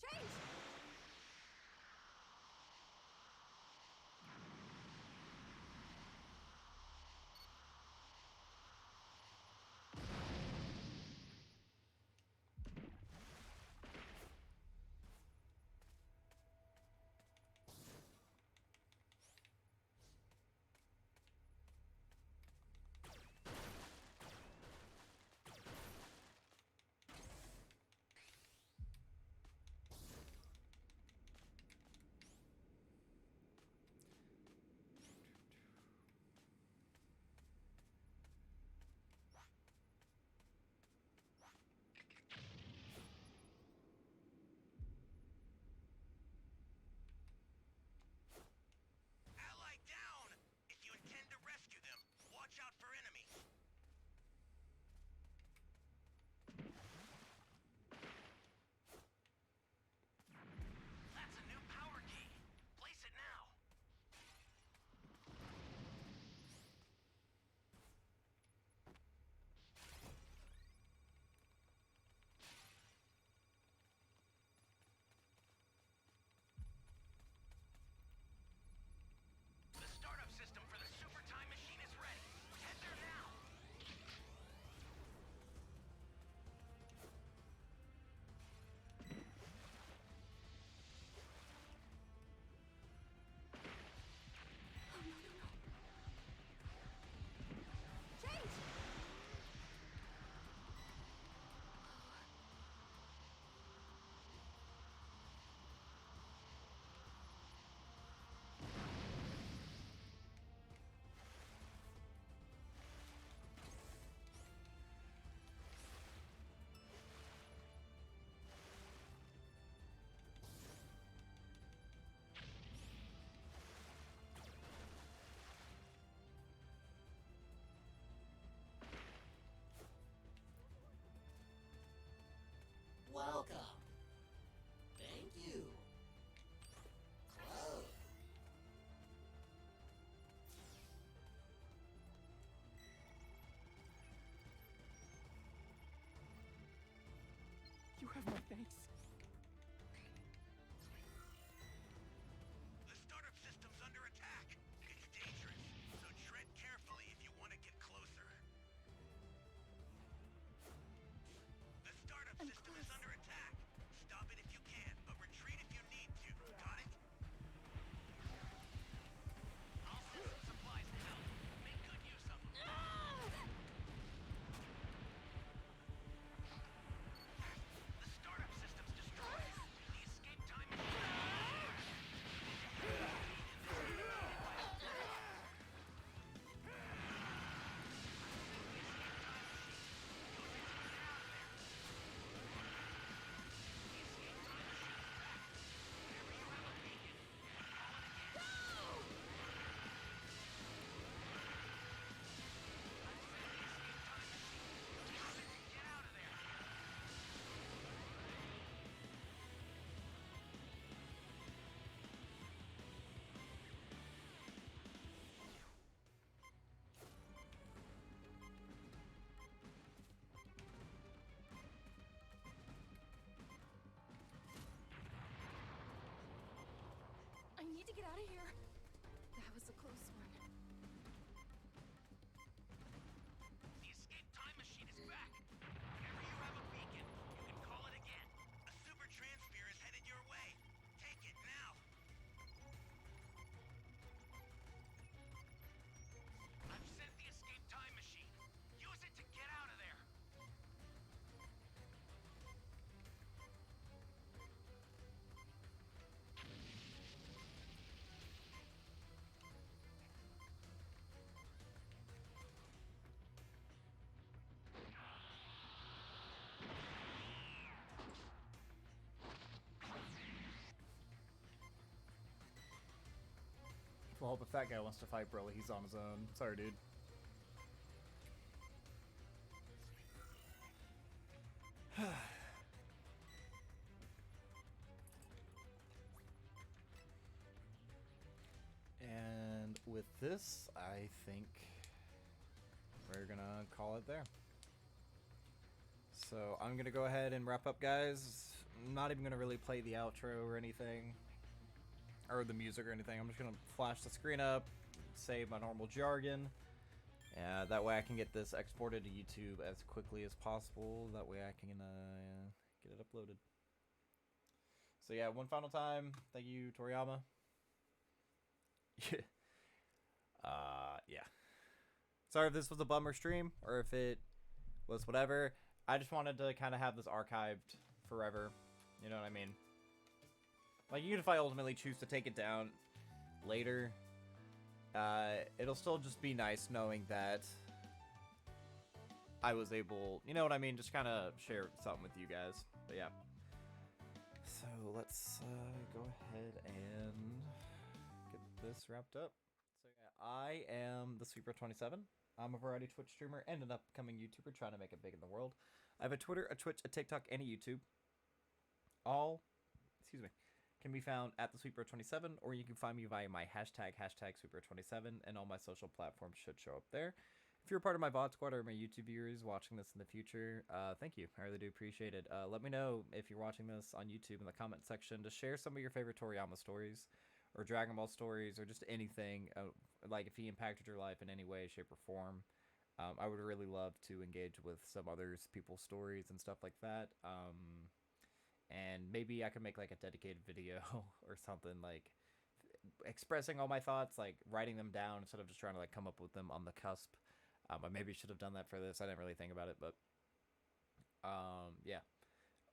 Change! Ally down! If you intend to rescue them, watch out for enemies. That's a new power key. Place it now. The startup system for the super time machine is ready. Head there now. Change! Welcome. Thank you. Close. You have my thanks. The startup system's under attack. It's dangerous, so tread carefully if you want out of here. That was a close one. The escape time machine is back. Whenever you have a beacon, you can call it again. A super transfer is headed your way. Take it now. I've sent the escape time machine. Use it to get out of there. Well, if that guy wants to fight Broly, he's on his own. Sorry, dude. And with this, I think we're gonna call it there. So I'm gonna go ahead and wrap up, guys. I'm not even gonna really play the outro or anything, or the music or anything. I'm just gonna flash the screen up, say my normal jargon. That way I can get this exported to YouTube as quickly as possible. That way I can get it uploaded. So yeah, one final time, thank you, Toriyama. Yeah. Sorry if this was a bummer stream, or if it was whatever. I just wanted to kind of have this archived forever. You know what I mean? Like, even if I ultimately choose to take it down later, it'll still just be nice knowing that I was able, you know what I mean, just kind of share something with you guys. But yeah. So let's go ahead and get this wrapped up. So yeah, I am the Sweeper27. I'm a variety Twitch streamer and an upcoming YouTuber trying to make it big in the world. I have a Twitter, a Twitch, a TikTok, and a YouTube. All, can be found at the Sweeper27, or you can find me via my hashtag Sweeper27, and all my social platforms should show up there. If you're part of my VOD squad or my YouTube viewers watching this in the future, thank you. I really do appreciate it. Let me know if you're watching this on YouTube in the comment section to share some of your favorite Toriyama stories, or Dragon Ball stories, or just anything, like if he impacted your life in any way, shape, or form. I would really love to engage with some others, people's stories and stuff like that. And maybe I could make like a dedicated video or something, like expressing all my thoughts, like writing them down instead of just trying to like come up with them on the cusp. I maybe should have done that for this. I didn't really think about it, but yeah.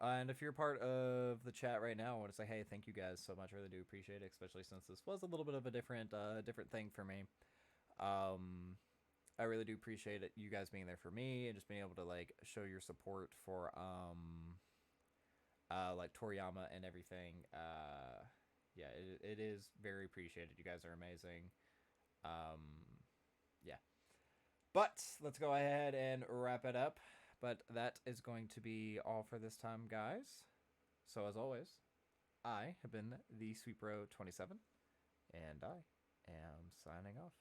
And if you're part of the chat right now, I want to say, hey, thank you guys so much. I really do appreciate it, especially since this was a little bit of a different thing for me. I really do appreciate it, you guys being there for me, and just being able to like show your support for like Toriyama and everything. Yeah, it is very appreciated. You guys are amazing. Yeah. But let's go ahead and wrap it up. But that is going to be all for this time, guys. So as always, I have been the Sweepro27, and I am signing off.